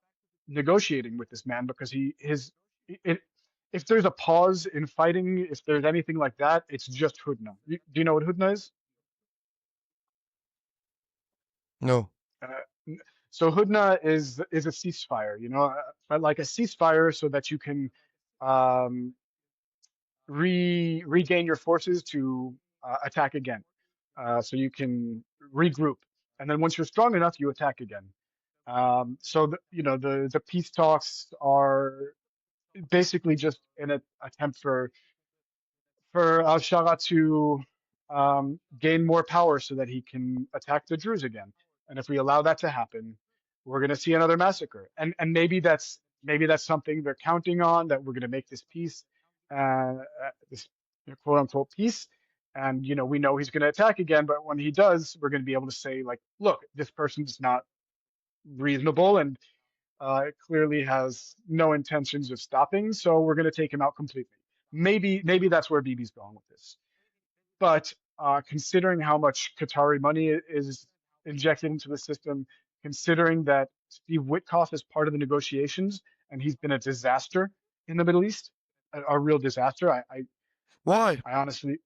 negotiating with this man because it, if there's a pause in fighting, if there's anything like that, it's just Hudna. Do you know what Hudna is? No. Uh, so Hudna is a ceasefire, but like a ceasefire so that you can um, regain your forces to attack again. So you can regroup, and then once you're strong enough, you attack again. So the peace talks are basically just an attempt for Al Shara to gain more power so that he can attack the Druze again. And if we allow that to happen, we're going to see another massacre. And maybe that's something they're counting on, that we're going to make this peace, this quote unquote peace. And we know he's going to attack again, but when he does, we're going to be able to say, like, look, this person's not reasonable, and it clearly has no intentions of stopping, so we're going to take him out completely. Maybe that's where Bibi's going with this. But considering how much Qatari money is injected into the system, considering that Steve Witkoff is part of the negotiations and he's been a disaster in the Middle East, a real disaster. Why? I honestly,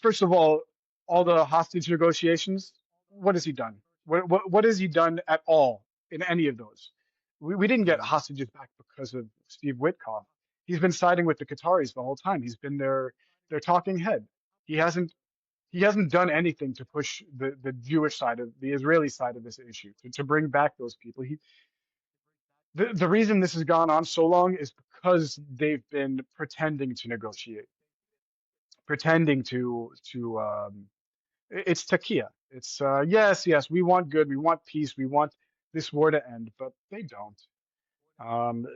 first of all the hostage negotiations, what has he done? What has he done at all in any of those? We didn't get Mm, hostages back because of Steve Witkoff. He's been siding with the Qataris the whole time. He's been their talking head. He hasn't he hasn't done anything to push the Jewish side of the Israeli side of this issue to bring back those people. The reason this has gone on so long is because they've been pretending to negotiate, pretending to it's takia. It's yes, we want good, we want peace, we want this war to end, but they don't.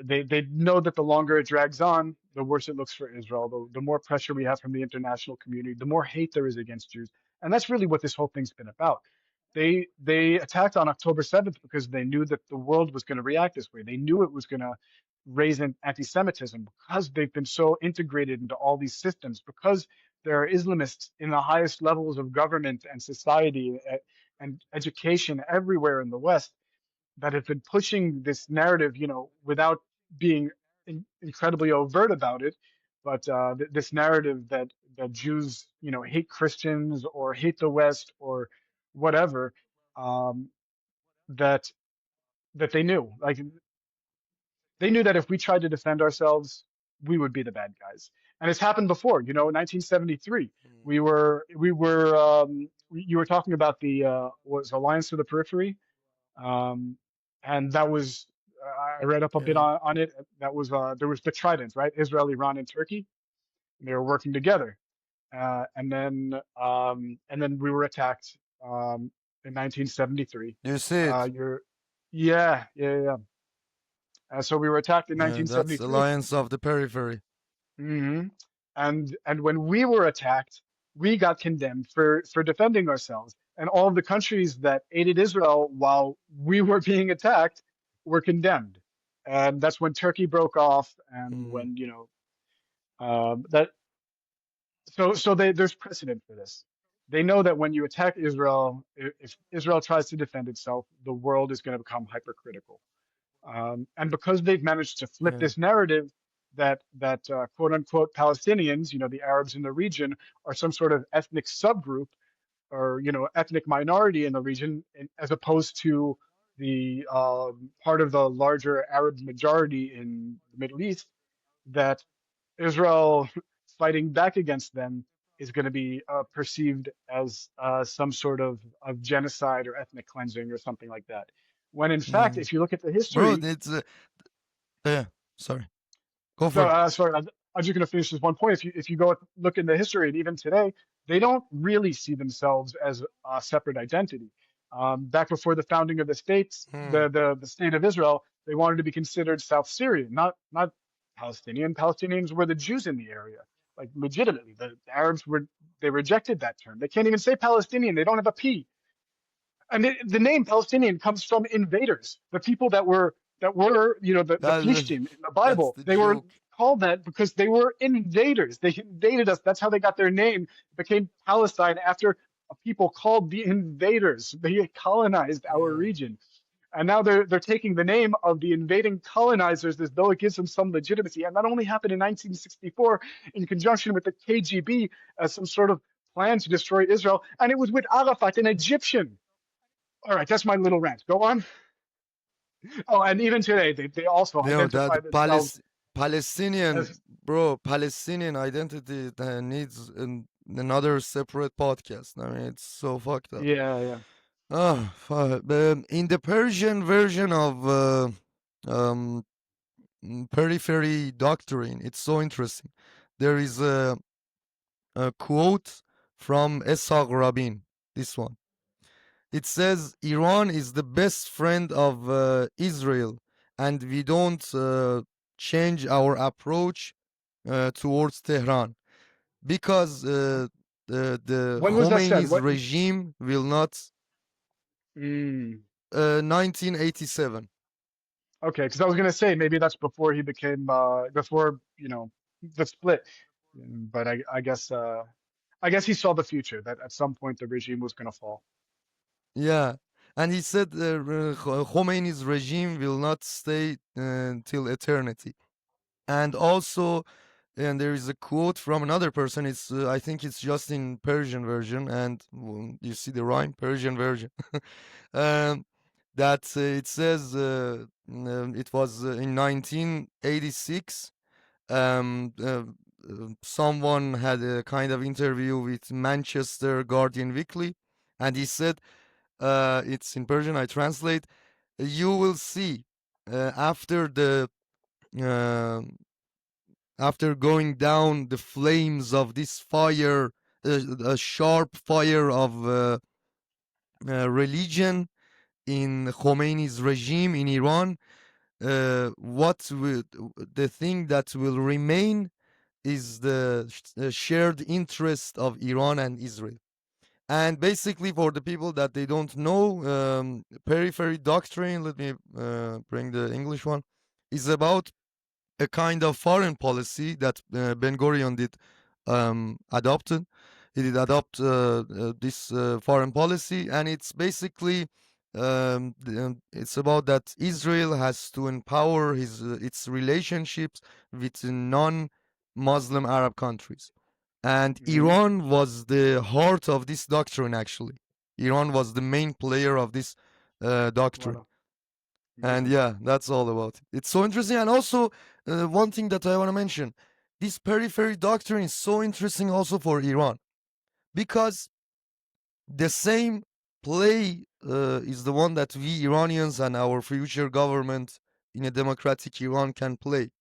They know that the longer it drags on, the worse it looks for Israel. The more pressure we have from the international community, the more hate there is against Jews, and that's really what this whole thing's been about. They attacked on October 7th because they knew that the world was going to react this way. They knew it was going to raise an anti-Semitism because they've been so integrated into all these systems, because there are Islamists in the highest levels of government and society and education everywhere in the West that have been pushing this narrative, without being incredibly overt about it, but this narrative that Jews, hate Christians or hate the West or whatever, um, that that they knew, like they knew that if we tried to defend ourselves, we would be the bad guys. And it's happened before. In 1973, mm, you were talking about the was Alliance for the Periphery, um, and that was I read up a bit yeah. on it. That was there was the trident, right? Israel, Iran, and Turkey. They were working together, and then we were attacked in 1973. You see it? You're Yeah, yeah, yeah. So we were attacked in Yeah, that's 1973. Alliance of the Periphery. Hmm. And when we were attacked, we got condemned for defending ourselves. And all of the countries that aided Israel while we were being attacked were condemned. And that's when Turkey broke off, and Mm, when that there's precedent for this. They know that when you attack Israel, if Israel tries to defend itself, the world is going to become hypercritical. And because they've managed to flip yeah. this narrative that quote unquote Palestinians, the Arabs in the region, are some sort of ethnic subgroup or ethnic minority in the region, as opposed to the part of the larger Arab majority in the Middle East, that Israel fighting back against them is going to be perceived as some sort of genocide or ethnic cleansing or something like that. When in fact, Mm. if you look at the Bro, history, it's yeah. Sorry. Go no, for it. sorry, I'm just going to finish this one point. If you go look in the history, and even today, they don't really see themselves as a separate identity. Back before the founding of the states, Mm, the state of Israel, they wanted to be considered South Syrian, not Palestinian. Palestinians were the Jews in the area, like legitimately. The Arabs they rejected that term. They can't even say Palestinian. They don't have a P. And the name Palestinian comes from invaders, the people that were the that, Plishtim in the that's Bible. the They were joke. called that because they were invaders. They invaded us. That's how they got their name. It became Palestine after a people called the invaders. They colonized our Yeah. region. And now they're taking the name of the invading colonizers as though it gives them some legitimacy. And that only happened in 1964 in conjunction with the KGB as some sort of plan to destroy Israel. And it was with Arafat, an Egyptian. All right, that's my little rant. Go on. Oh, and even today, they also That identify themselves Palestinian, as, bro, Palestinian identity needs another separate podcast. I mean, it's so fucked up. yeah, yeah. Ah, in the Persian version of um, Periphery Doctrine, it's so interesting. There is a quote from Eshaq Rabin. This one. It says Iran is the best friend of Israel, and we don't change our approach towards Tehran because the When was that said? Khomeini's What? regime will not. Mm, 1987. okay, because I was gonna say maybe that's before he became before the split. But I guess he saw the future that at some point the regime was gonna fall. Yeah, and he said Khomeini's regime will not stay till eternity. And also, and there is a quote from another person. It's I think it's just in Persian version, and you see the rhyme Persian version. um, that it says it was in 1986. Someone had a kind of interview with Manchester Guardian Weekly, and he said, it's in Persian. I translate. You will see after the uh, after going down the flames of this fire, a sharp fire of religion in Khomeini's regime in Iran, the thing that will remain is the shared interest of Iran and Israel. And basically, for the people that they don't know, Periphery Doctrine, let me bring the English one, is about a kind of foreign policy that Ben Gurion did adopted. He did adopt this foreign policy, and it's basically it's about that Israel has to empower its relationships with non-Muslim Arab countries, and Hmm. Iran was the heart of this doctrine. Actually, Iran was the main player of this doctrine. Wow. And Hmm. yeah, that's all about it. It's so interesting. And also, one thing that I want to mention, this periphery doctrine is so interesting also for Iran because the same play is the one that we Iranians and our future government in a democratic Iran can play.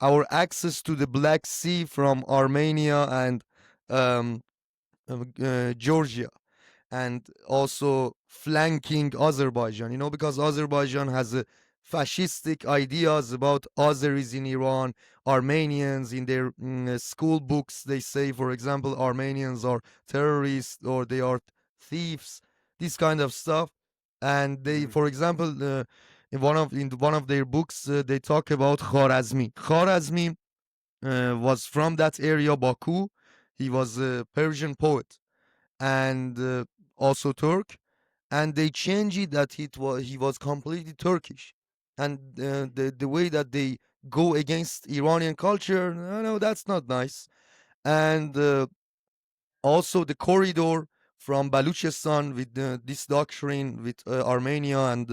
Our access to the Black Sea from Armenia and um, Georgia, and also flanking Azerbaijan, because Azerbaijan has a fascistic ideas about Azeris in Iran, Armenians in their school books. They say, for example, Armenians are terrorists or they are thieves, this kind of stuff. And they, Hmm. for example, in one of their books, they talk about Khwarazmi. Khwarazmi was from that area, Baku. He was a Persian poet and also Turk, and they changed it that he was completely Turkish, and the way that they go against Iranian culture, no, that's not nice, and also the corridor from Baluchistan with this doctrine with Armenia and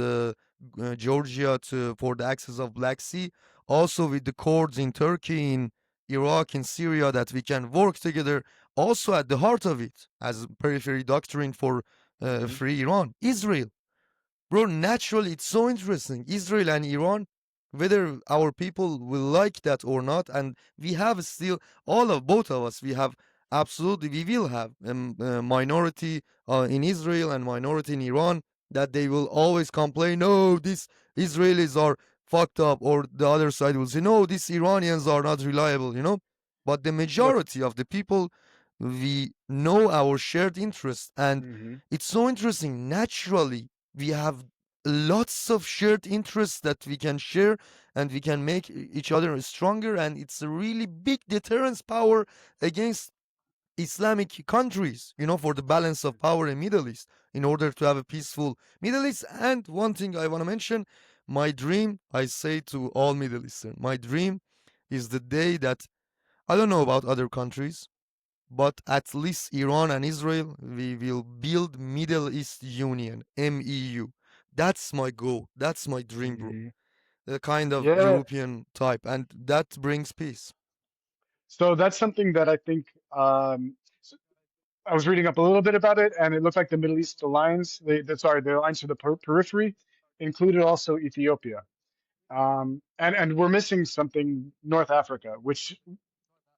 Georgia for the access of Black Sea, also with the Kurds in Turkey, in Iraq, in Syria, that we can work together. Also at the heart of it, as periphery doctrine for Hmm. free Iran, Israel. Bro, naturally, it's so interesting. Israel and Iran, whether our people will like that or not, and we have still, both of us, we have absolutely, we will have a minority in Israel and minority in Iran that they will always complain, no, these Israelis are fucked up, or the other side will say, no, these Iranians are not reliable. But the Look. majority of the people, we know our shared interest, and Hmm. it's so interesting. Naturally, we have lots of shared interests that we can share, and we can make each other stronger, and it's a really big deterrence power against Islamic countries, for the balance of power in Middle East, in order to have a peaceful Middle East. And one thing I want to mention, my dream, I say to all Middle Eastern, my dream is the day that, I don't know about other countries, but at least Iran and Israel, we will build Middle East Union, MEU. That's my goal. That's my dream, bro. Hmm. A kind of Yeah. European type, and that brings peace. So that's something that I think I was reading up a little bit about it, and it looked like the Middle East alliance, the alliance for the periphery, included also Ethiopia. And we're missing something, North Africa, which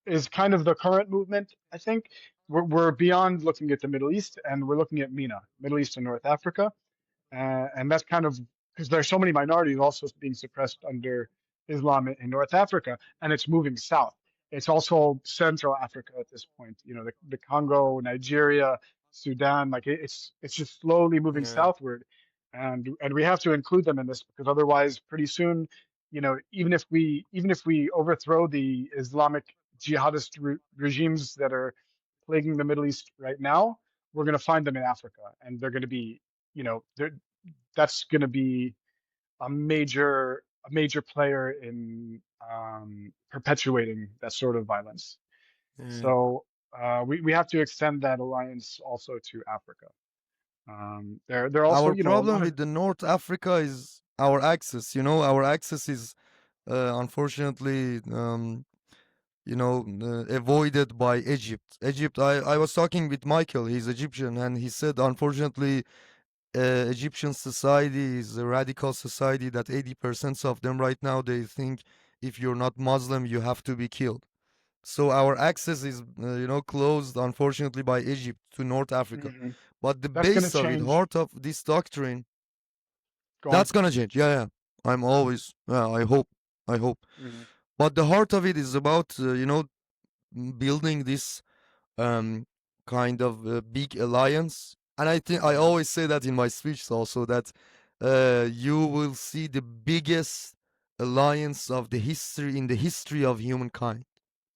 is kind of the current movement, I think. we're beyond looking at the Middle East, and we're looking at MENA, Middle East and North Africa. And that's kind of because there's so many minorities also being suppressed under Islam in North Africa, and it's moving south. It's also Central Africa at this point. You know, the Congo, Nigeria, Sudan, like it's just slowly moving Yeah. southward, and we have to include them in this because otherwise, pretty soon, you know, even if we overthrow the Islamic jihadist regimes that are plaguing the Middle East right now, we're going to find them in Africa, and they're going to be, you know, that's going to be a major player in perpetuating that sort of violence. Yeah. So we have to extend that alliance also to Africa. They're also, Our you know, a problem lot of with the North Africa is our access. Our access is unfortunately, avoided by Egypt. I was talking with Michael, he's Egyptian, and he said, unfortunately, Egyptian society is a radical society that 80% of them right now, they think if you're not Muslim, you have to be killed. So our access is, closed, unfortunately, by Egypt to North Africa. Mhm. But the That's going to base of it, change. heart of this doctrine, Go on. that's gonna change. Yeah, yeah. I'm always, yeah, I hope. Hmm. But the heart of it is about, building this um, kind of big alliance. And I think I Yeah. always say that in my speeches also that you will see the biggest alliance of the history in the history of humankind,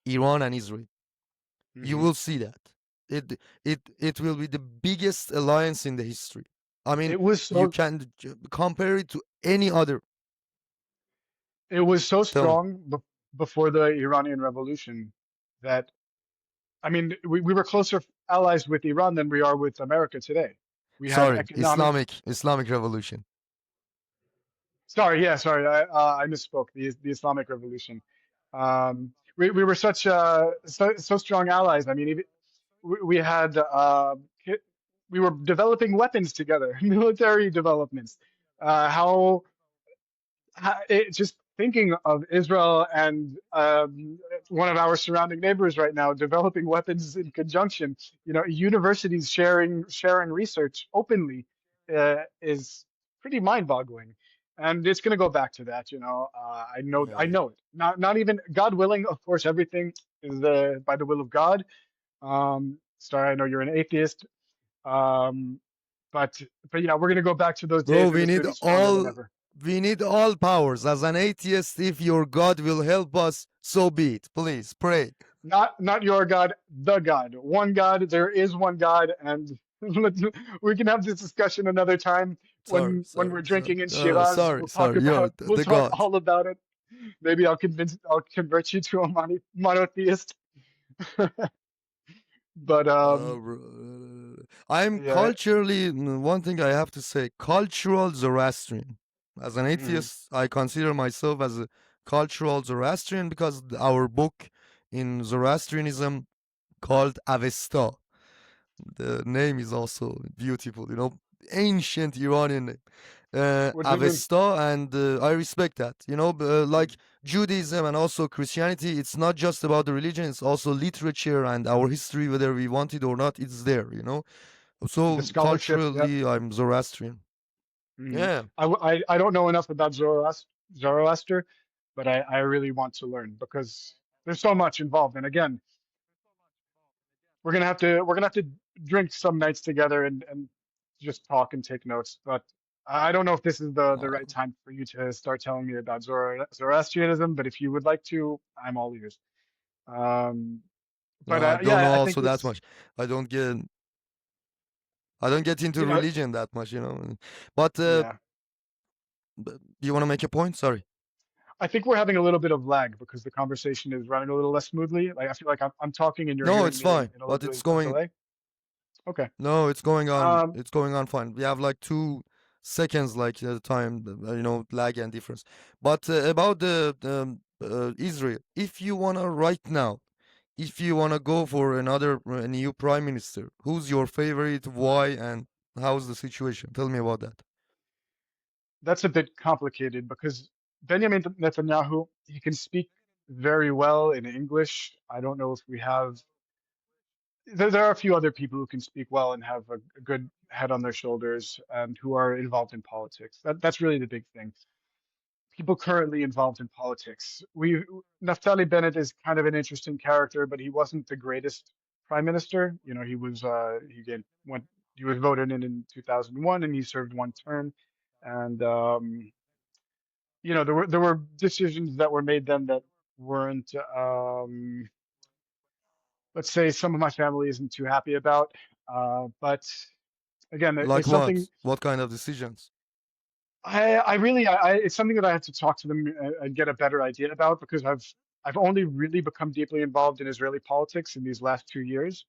Iran and Israel. You Hmm. will see that. It will be the biggest alliance in the history. I mean, It was you so can compare it to any other. it was so Tell me. strong before the Iranian Revolution that I mean we were closer allies with Iran than we are with America today. We had Sorry, economic. Islamic Revolution. Sorry, I misspoke. The Islamic Revolution. We were so strong allies. I mean, even, we had we were developing weapons together, military developments. How just thinking of Israel and one of our surrounding neighbors right now developing weapons in conjunction, you know, universities sharing research openly is pretty mind-boggling, and it's going to go back to that. You know, I Yeah. know it. Not even God willing, of course. Everything is by the will of God. Sorry, I know you're an atheist. Um, but but yeah, we're going to go back to those Bro, days, and it's going to be stronger than ever. we need all powers. As an atheist, if your God will help us, so be it. Please pray. Not your God, the God. One God. There is one God, and we can have this discussion another time Sorry, when sorry, we're sorry. drinking in Shiraz. Sorry, sorry. You're We'll the talk God. all about it. Maybe I'll convert you to a monotheist. But I'm yeah. culturally, one thing I have to say, cultural Zoroastrian. As an Mhm. atheist, I consider myself as a cultural Zoroastrian because our book in Zoroastrianism called Avesta. The name is also beautiful, ancient Iranian name. What does it mean? Avesta, and I respect that. Like Judaism and also Christianity, it's not just about the religion, it's also literature and our history, whether we want it or not, it's there. The So scholarship. Yeah. culturally, I'm Zoroastrian. Mhm. Yeah. I don't know enough about Zoroaster, but I really want to learn because there's so much involved. And again, we're gonna have to drink some nights together and just talk and take notes. But I don't know if this is the Uh, right time for you to start telling me about Zoroastrianism. But if you would like to, I'm all ears. Um, no, but I don't know yeah, I think also that this, much. I don't get I don't get into you know, religion that much. But yeah. you want to make a point? Sorry. I think we're having a little bit of lag because the conversation is running a little less smoothly. Like I feel like I'm talking and you're No, hearing it's me in, fine. in a little But bit it's of a going delay. Okay. No, it's going on. Um, It's going on fine. We have like 2 seconds, like the time, lag and difference. But about the Israel, if you wanna right now, if you wanna go for another new prime minister, who's your favorite? Why and how's the situation? Tell me about that. that's a bit complicated because Benjamin Netanyahu, he can speak very well in English. I don't know if we have there are a few other people who can speak well and have a good head on their shoulders and who are involved in politics. That's really the big thing. People currently involved in politics. Naftali Bennett is kind of an interesting character, but he wasn't the greatest prime minister. You know, he was voted in 2001 and he served one term. And you know, there were decisions that were made then that weren't let's say some of my family isn't too happy about. But again, Like it's something what? What kind of decisions? it's something that I have to talk to them and get a better idea about because I've only really become deeply involved in Israeli politics in these last 2 years.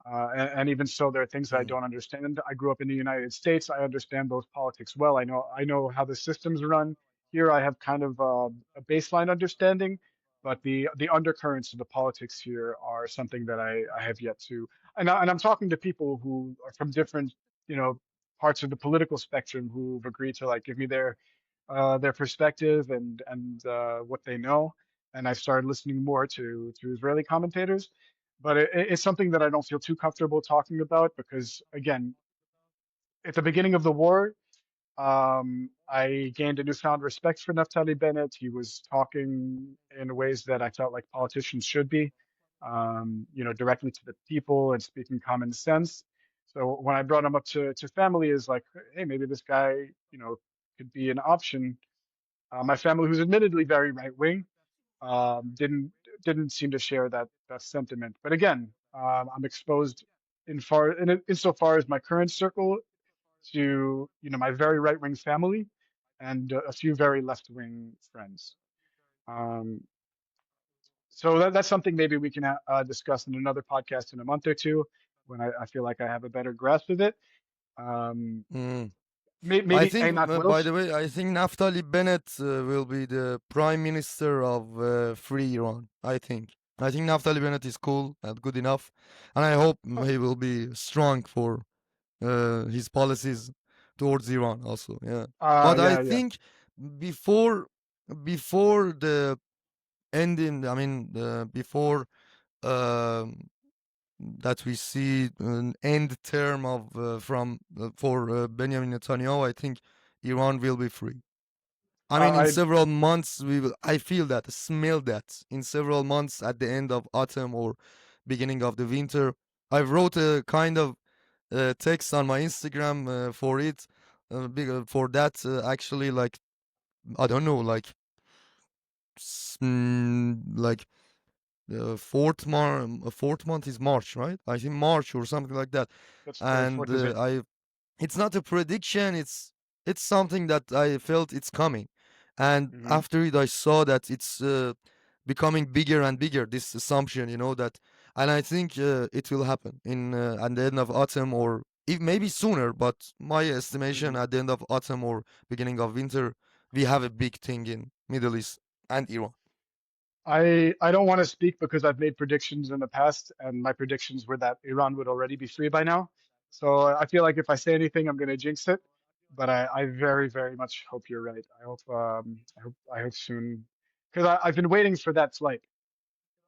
And even so, there are things that I Mm, don't understand. I grew up in the United States. I understand those politics well. I know how the systems run. Here, I have kind of a baseline understanding, but the undercurrents of the politics here are something that I have yet to. And I'm talking to people who are from different, you know, parts of the political spectrum who've agreed to like give me their perspective and what they know. And I started listening more to Israeli commentators, but it's something that I don't feel too comfortable talking about because, again, at the beginning of the war, I gained a newfound respect for Naftali Bennett. He was talking in ways that I felt like politicians should be, you know, directly to the people and speaking common sense. So when I brought him up to family, is like, hey, maybe this guy, you know, could be an option. My family, who's admittedly very right wing, um, didn't didn't seem to share that sentiment. But again, I'm exposed insofar as my current circle to my very right wing family and a few very left wing friends. Um, so that's something maybe we can discuss in another podcast in a month or two when I feel like I have a better grasp of it. Um, mm. I maybe think, Einat by Wills. the way, I think Naftali Bennett will be the prime minister of free Iran. I think Naftali Bennett is cool and good enough, and I hope he will be strong for his policies towards Iran also. Yeah, but I Yeah, yeah, think before before the ending, I mean, before um, that we see an end term of from for Benjamin Netanyahu, I think Iran will be free. I mean, in I several months, we will. I feel that, smell that. In several months, at the end of autumn or beginning of the winter, I wrote a kind of text on my Instagram for it. For that, actually, like I don't know, like like fourth month is March, right? I think March or something like that. that's the And fourth is April. I it's not a prediction, it's something that I felt it's coming. And Hmm. after it I saw that it's becoming bigger and bigger, this assumption, that. And I think it will happen in at the end of autumn, or maybe sooner, but my estimation, Hmm. at the end of autumn or beginning of winter, we have a big thing in Middle East and Iran. I don't want to speak because I've made predictions in the past, and my predictions were that Iran would already be free by now. So I feel like if I say anything, I'm going to jinx it. But I very, very much hope you're right. I hope soon, because I've been waiting for that flight.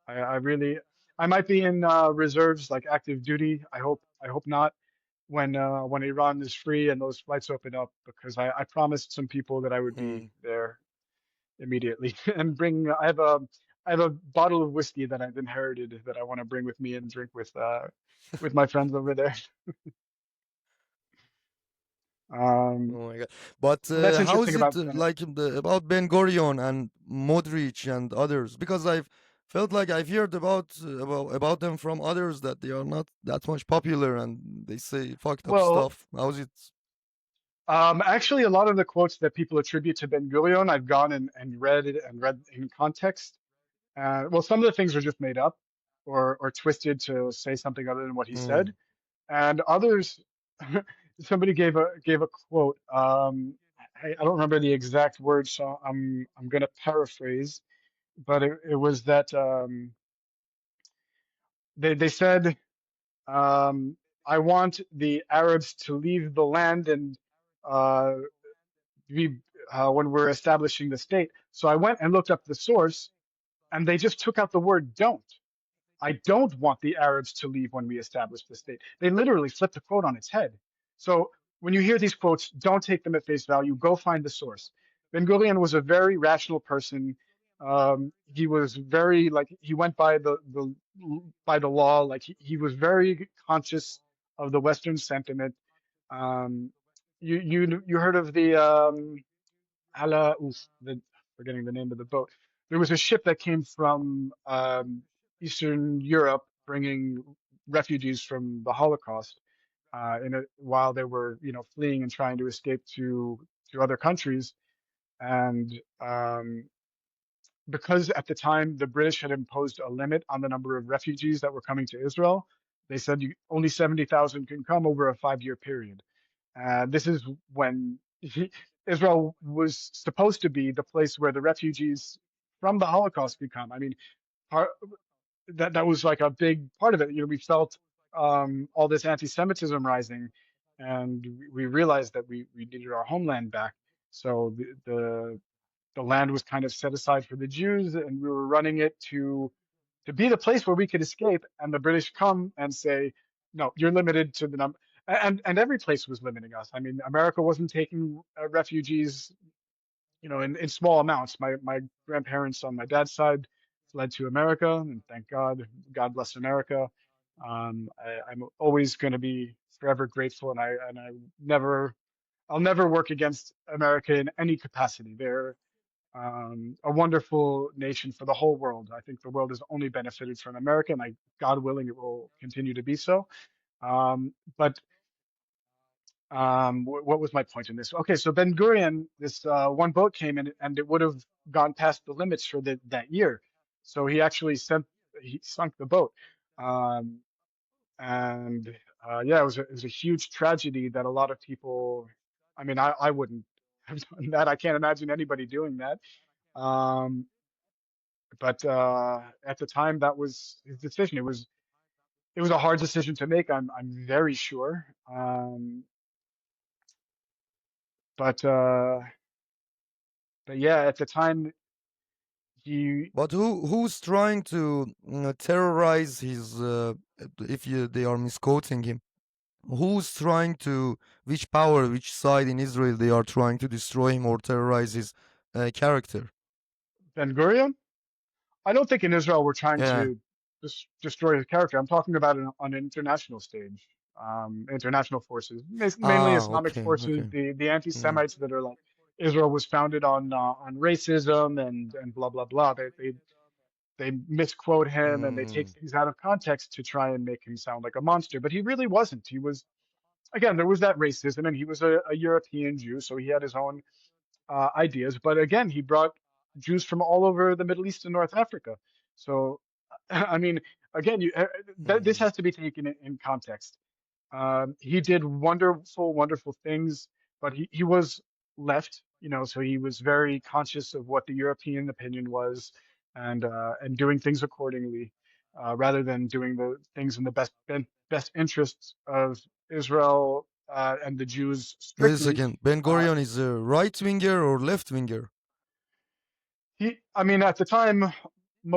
I really, I might be in reserves, like active duty. I hope not. When Iran is free and those flights open up, because I promised some people that I would be Mm. there immediately and bring I have a bottle of whiskey that I've inherited that I want to bring with me and drink with my friends over there. Um, Oh my God! But but that's how interesting is it about Bennett. like about Ben Gurion and Modric and others? Because I've felt like I've heard about them from others that they are not that much popular and they say fucked up Well, stuff. How's it? actually, a lot of the quotes that people attribute to Ben Gurion, I've gone and read it and read in context. Well, some of the things are just made up or twisted to say something other than what he Mm, said, and others. Somebody gave a quote. I don't remember the exact words, so I'm gonna paraphrase, but it was that they said, um, I want the Arabs to leave the land and uh, be when we're establishing the state. So I went and looked up the source, and they just took out the word "don't." I don't want the Arabs to leave when we establish the state. They literally flipped the quote on its head. So when you hear these quotes, don't take them at face value. Go find the source. Ben Gurion was a very rational person. He was very like he went by the law. Like he was very conscious of the Western sentiment. Um, you heard of the forgetting the name of the boat. There was a ship that came from Eastern Europe bringing refugees from the Holocaust while they were, fleeing and trying to escape to other countries. And because at the time the British had imposed a limit on the number of refugees that were coming to Israel, they said only 70,000 can come over a 5-year period. This is when Israel was supposed to be the place where the refugees from the Holocaust could come. I mean, part, that was like a big part of it. We felt all this anti-Semitism rising, and we realized that we needed our homeland back. So the land was kind of set aside for the Jews, and we were running it to be the place where we could escape. And the British come and say, "No, you're limited to the number." And every place was limiting us. I mean, America wasn't taking refugees, in small amounts. My grandparents on my dad's side fled to America, and thank God, God bless America. I'm always going to be forever grateful, and I'll never work against America in any capacity. They're a wonderful nation for the whole world. I think the world has only benefited from America, and God willing, it will continue to be so. But what was my point in this? Okay, so Ben Gurion, this one boat came in, and it would have gone past the limits for that year. So he sunk the boat. Um, and yeah, it was a huge tragedy that a lot of people. I mean, I wouldn't have done that. I can't imagine anybody doing that. Um, but at the time, that was his decision. It was a hard decision to make. I'm very sure. But but yeah, at the time he But who's trying to terrorize his? If they are misquoting him, who's trying to? Which power, which side in Israel they are trying to destroy him or terrorize his character? Ben Gurion. I don't think in Israel we're trying Yeah. to destroy his character. I'm talking about on an international stage. International forces, mainly Ah, Islamic okay, forces, okay. the Mm, anti-Semites that are like Israel was founded on racism and blah blah blah. They misquote him and they take mm. things out of context to try and make him sound like a monster, but he really wasn't. He was again there was that racism, and he was a European Jew, so he had his own ideas. But again, he brought Jews from all over the Middle East and North Africa. So, I mean, again, this Mm. has to be taken in context. He did wonderful, wonderful things, but he was left, so he was very conscious of what the European opinion was, and doing things accordingly, rather than doing the things in the best interests of Israel and the Jews Wait a strictly. second. Ben Uh, Gurion is a right winger or left winger? I mean, at the time,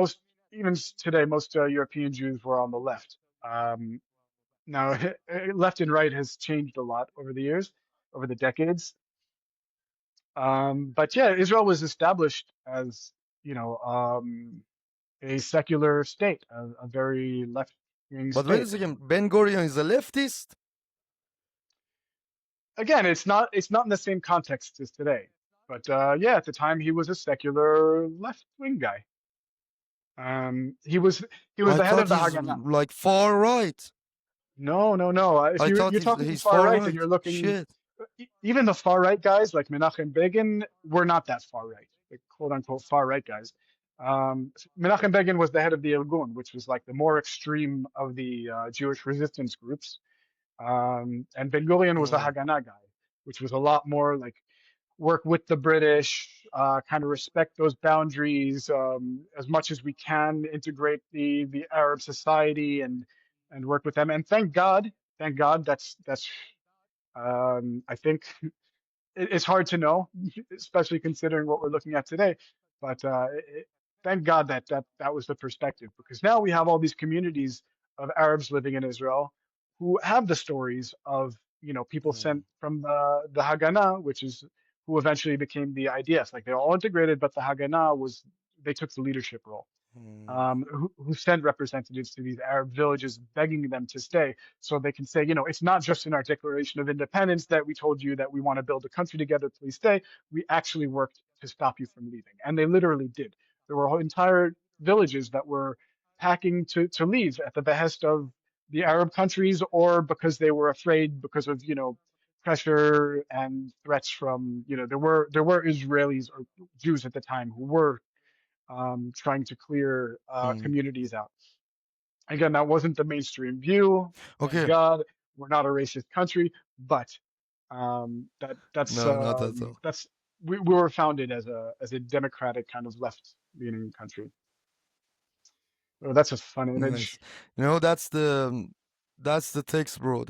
most, even today, most European Jews were on the left. Now, left and right has changed a lot over the years, over the decades. But yeah, Israel was established as, a secular state, a very left-wing But wait a state. second. Ben Gurion is a leftist. Again, it's not in the same context as today. But yeah, at the time, he was a secular left-wing guy. He was I the head thought of the he's Haganah. like far right. No, no, no. If I thought you're he's talking he's far far right, then right. you're looking. Shit. Even the far right guys like Menachem Begin were not that far right, the quote unquote far right guys. Menachem Begin was the head of the Irgun, which was like the more extreme of the Jewish resistance groups. And Ben Gurion was the Mm. Haganah guy, which was a lot more like work with the British, kind of respect those boundaries as much as we can, integrate the Arab society and work with them. And thank God, that's I think it's hard to know, especially considering what we're looking at today. But thank God that that was the perspective, because now we have all these communities of Arabs living in Israel who have the stories of, people Mm, sent from the Haganah, which is who eventually became the IDF. Like, they're all integrated, but the Haganah was, they took the leadership role, mm, who send representatives to these Arab villages begging them to stay so they can say, it's not just in our Declaration of Independence that we told you that we want to build a country together, please stay. We actually worked to stop you from leaving. And they literally did. There were whole entire villages that were packing to leave at the behest of the Arab countries, or because they were afraid because of, pressure and threats from, there were Israelis or Jews at the time who were trying to clear mm. communities out. Again, that wasn't the mainstream view. Thank Okay. God, we're not a racist country, but No, not at all. that's we were founded as a democratic kind of left leaning country. Oh, that's a fun Nice. image. That's the text, bro.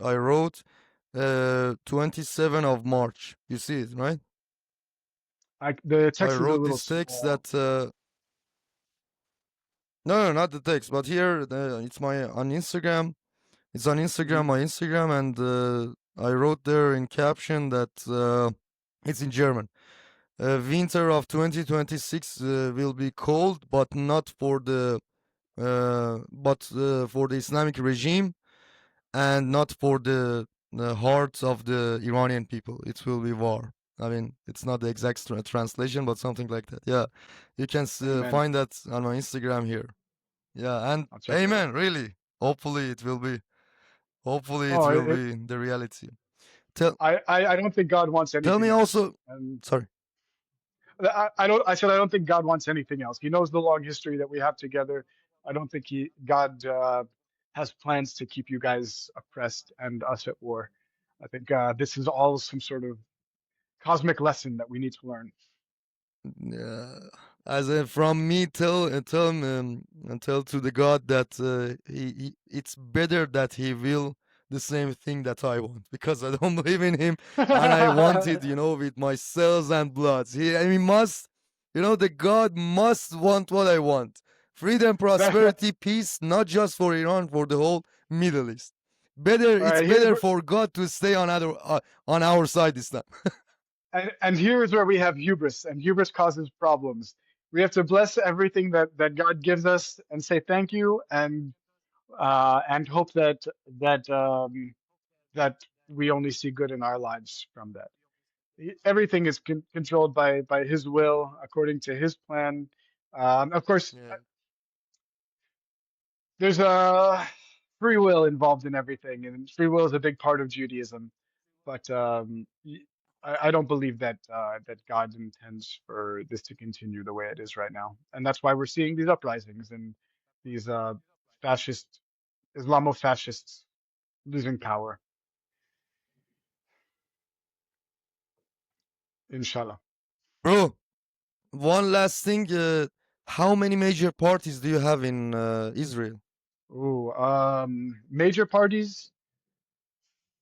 I wrote 27 of March. You see it, right? The I text is a wrote little this text small. that no, no, not the text, but here it's my on Instagram. It's on Hmm. Instagram, my Instagram, and I wrote there in caption that it's in German. Winter of 2026 will be cold, but not for the for the Islamic regime and not for the hearts of the Iranian people. It will be war. I mean, it's not the exact translation, but something like that. Yeah, you can Amen. find that on my Instagram here. Yeah, and I'll check that amen. out. Really, hopefully it will be. Hopefully it Oh, will be the reality. Tell I don't think God wants tell me anything else. also. And Sorry. I don't. I said I don't think God wants anything else. He knows the long history that we have together. I don't think God has plans to keep you guys oppressed and us at war. I think this is all some sort of cosmic lesson that we need to learn. Yeah, as from me, tell him and tell to the God that it's better that he will the same thing that I want because I don't believe in him and I want it, with my cells and bloods. He must, the God must want what I want: freedom, That, prosperity, peace, not just for Iran, for the whole Middle East. Better, all it's right. Here's better where for God to stay on our side this time. and here is where we have hubris, and hubris causes problems. We have to bless everything that God gives us and say thank you, and hope that we only see good in our lives from that. Everything is controlled by His will, according to His plan. Of course, Yeah. there's a free will involved in everything, and free will is a big part of Judaism. But I don't believe that God intends for this to continue the way it is right now, and that's why we're seeing these uprisings and these fascist Islamo-fascists losing power. Inshallah. Bro, one last thing. How many major parties do you have in Israel? Ooh, major parties,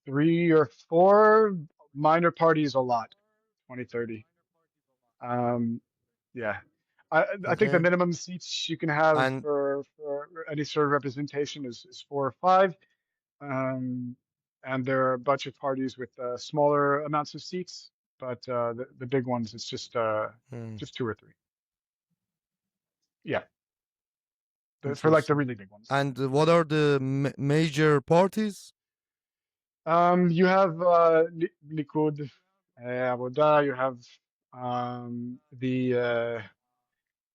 three or four. Minor parties, a lot. 2030. Um, yeah. I think the Okay. minimum seats you can have And for any sort of representation is four or five. Um, and there are a bunch of parties with smaller amounts of seats, but the big ones, it's hmm, just two or three. Yeah, for like the interesting. really big ones. And what are the major parties? You have Likud, Avodah. You have the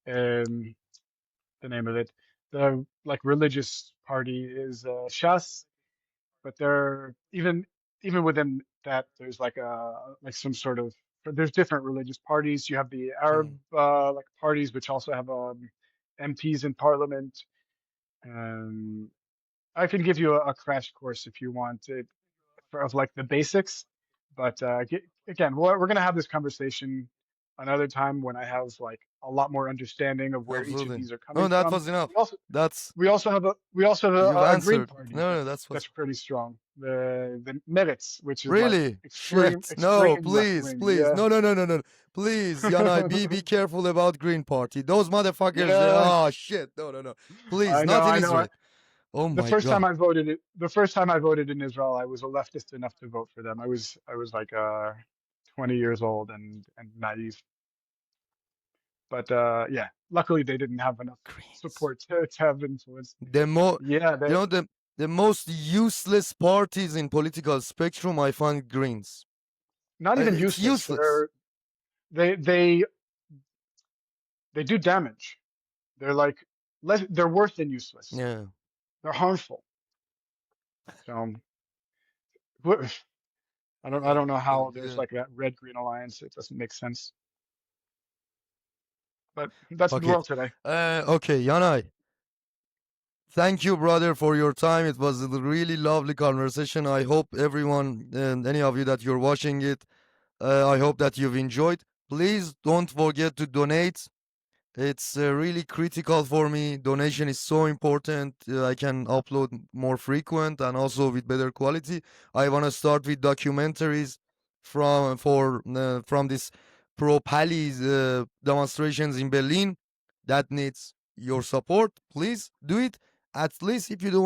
um, the name of it. The like religious party is Shas, but there even within that there's like some sort of, there's different religious parties. You have the Arab Hmm, like parties, which also have MPs in parliament. Um, I can give you a crash course if you want it of like the basics, but again, we're going to have this conversation another time when I have like a lot more understanding of where each of Absolutely. these are No, coming that from. was enough. We also That's we also have you've a Green answered. Party No, no, that's what. that's pretty strong. The Meretz, which is like Really? extreme Shit. No, extreme left please, wing. please. Yeah. No, no, no, no, no. Please, Yannai, be careful about Green Party. Those motherfuckers. Yeah. Oh shit. No, no, no. Please, I know, not in I know. Israel. Oh The my first time god. I voted it, the first time I voted in Israel, I was a leftist enough to vote for them. I was like 20 years old and naive. But yeah, luckily they didn't have enough Greens. support to have influence. The mo, Yeah, you they know, the most useless parties in political spectrum, I find Greens. not even It's useless. useless. They they they do damage. They're like they're worse than useless. Yeah. They're harmful. So wh- I don't know how there's Yeah. like that red green alliance. It doesn't make sense. But that's the Okay. world today. Okay, Yannai. Thank you, brother, for your time. It was a really lovely conversation. I hope everyone and any of you that you're watching it, I hope that you've enjoyed. Please don't forget to donate. It's really critical for me. Donation is so important. I can upload more frequent and also with better quality. I want to start with documentaries from this pro Pally's demonstrations in Berlin. That needs your support. Please do it. At least if you don't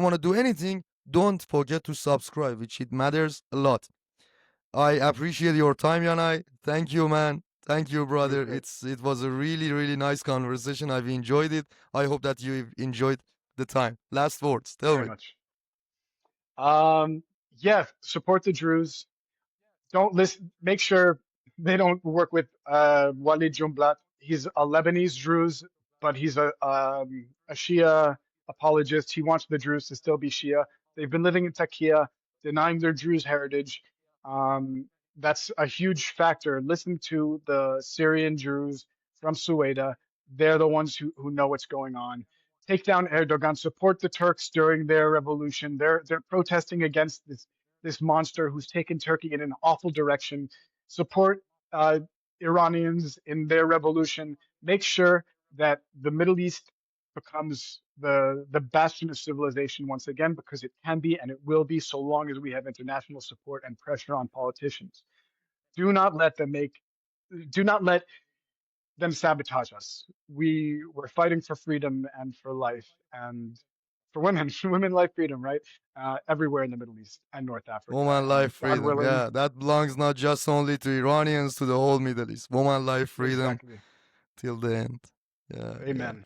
wanna do anything, don't forget to subscribe, which it matters a lot. I appreciate your time, Yanai. Thank you, man. Thank you, It was brother. great. It was a really, really nice conversation. I've enjoyed it. I hope that you enjoyed the time. Last words. Tell Very me. much. Yeah, support the Druze. Don't listen. Make sure they don't work with Walid Jumblat. He's a Lebanese Druze, but he's a Shia apologist. He wants the Druze to still be Shia. They've been living in Takia, denying their Druze heritage. That's a huge factor. Listen to the Syrian Druze from Sueda. They're the ones who know what's going on. Take down Erdogan. Support the Turks during their revolution. They're protesting against this monster who's taken Turkey in an awful direction. Support Iranians in their revolution. Make sure that the Middle East becomes the bastion of civilization once again, because it can be and it will be so long as we have international support and pressure on politicians. Do not let them make. Do not let them sabotage us. We're fighting for freedom and for life and for women, women life freedom, right? Everywhere in the Middle East and North Africa, Woman life and God freedom. willing, Yeah, that belongs not just only to Iranians, to the whole Middle East. Woman life freedom exactly. till the end. Yeah, yeah. Amen.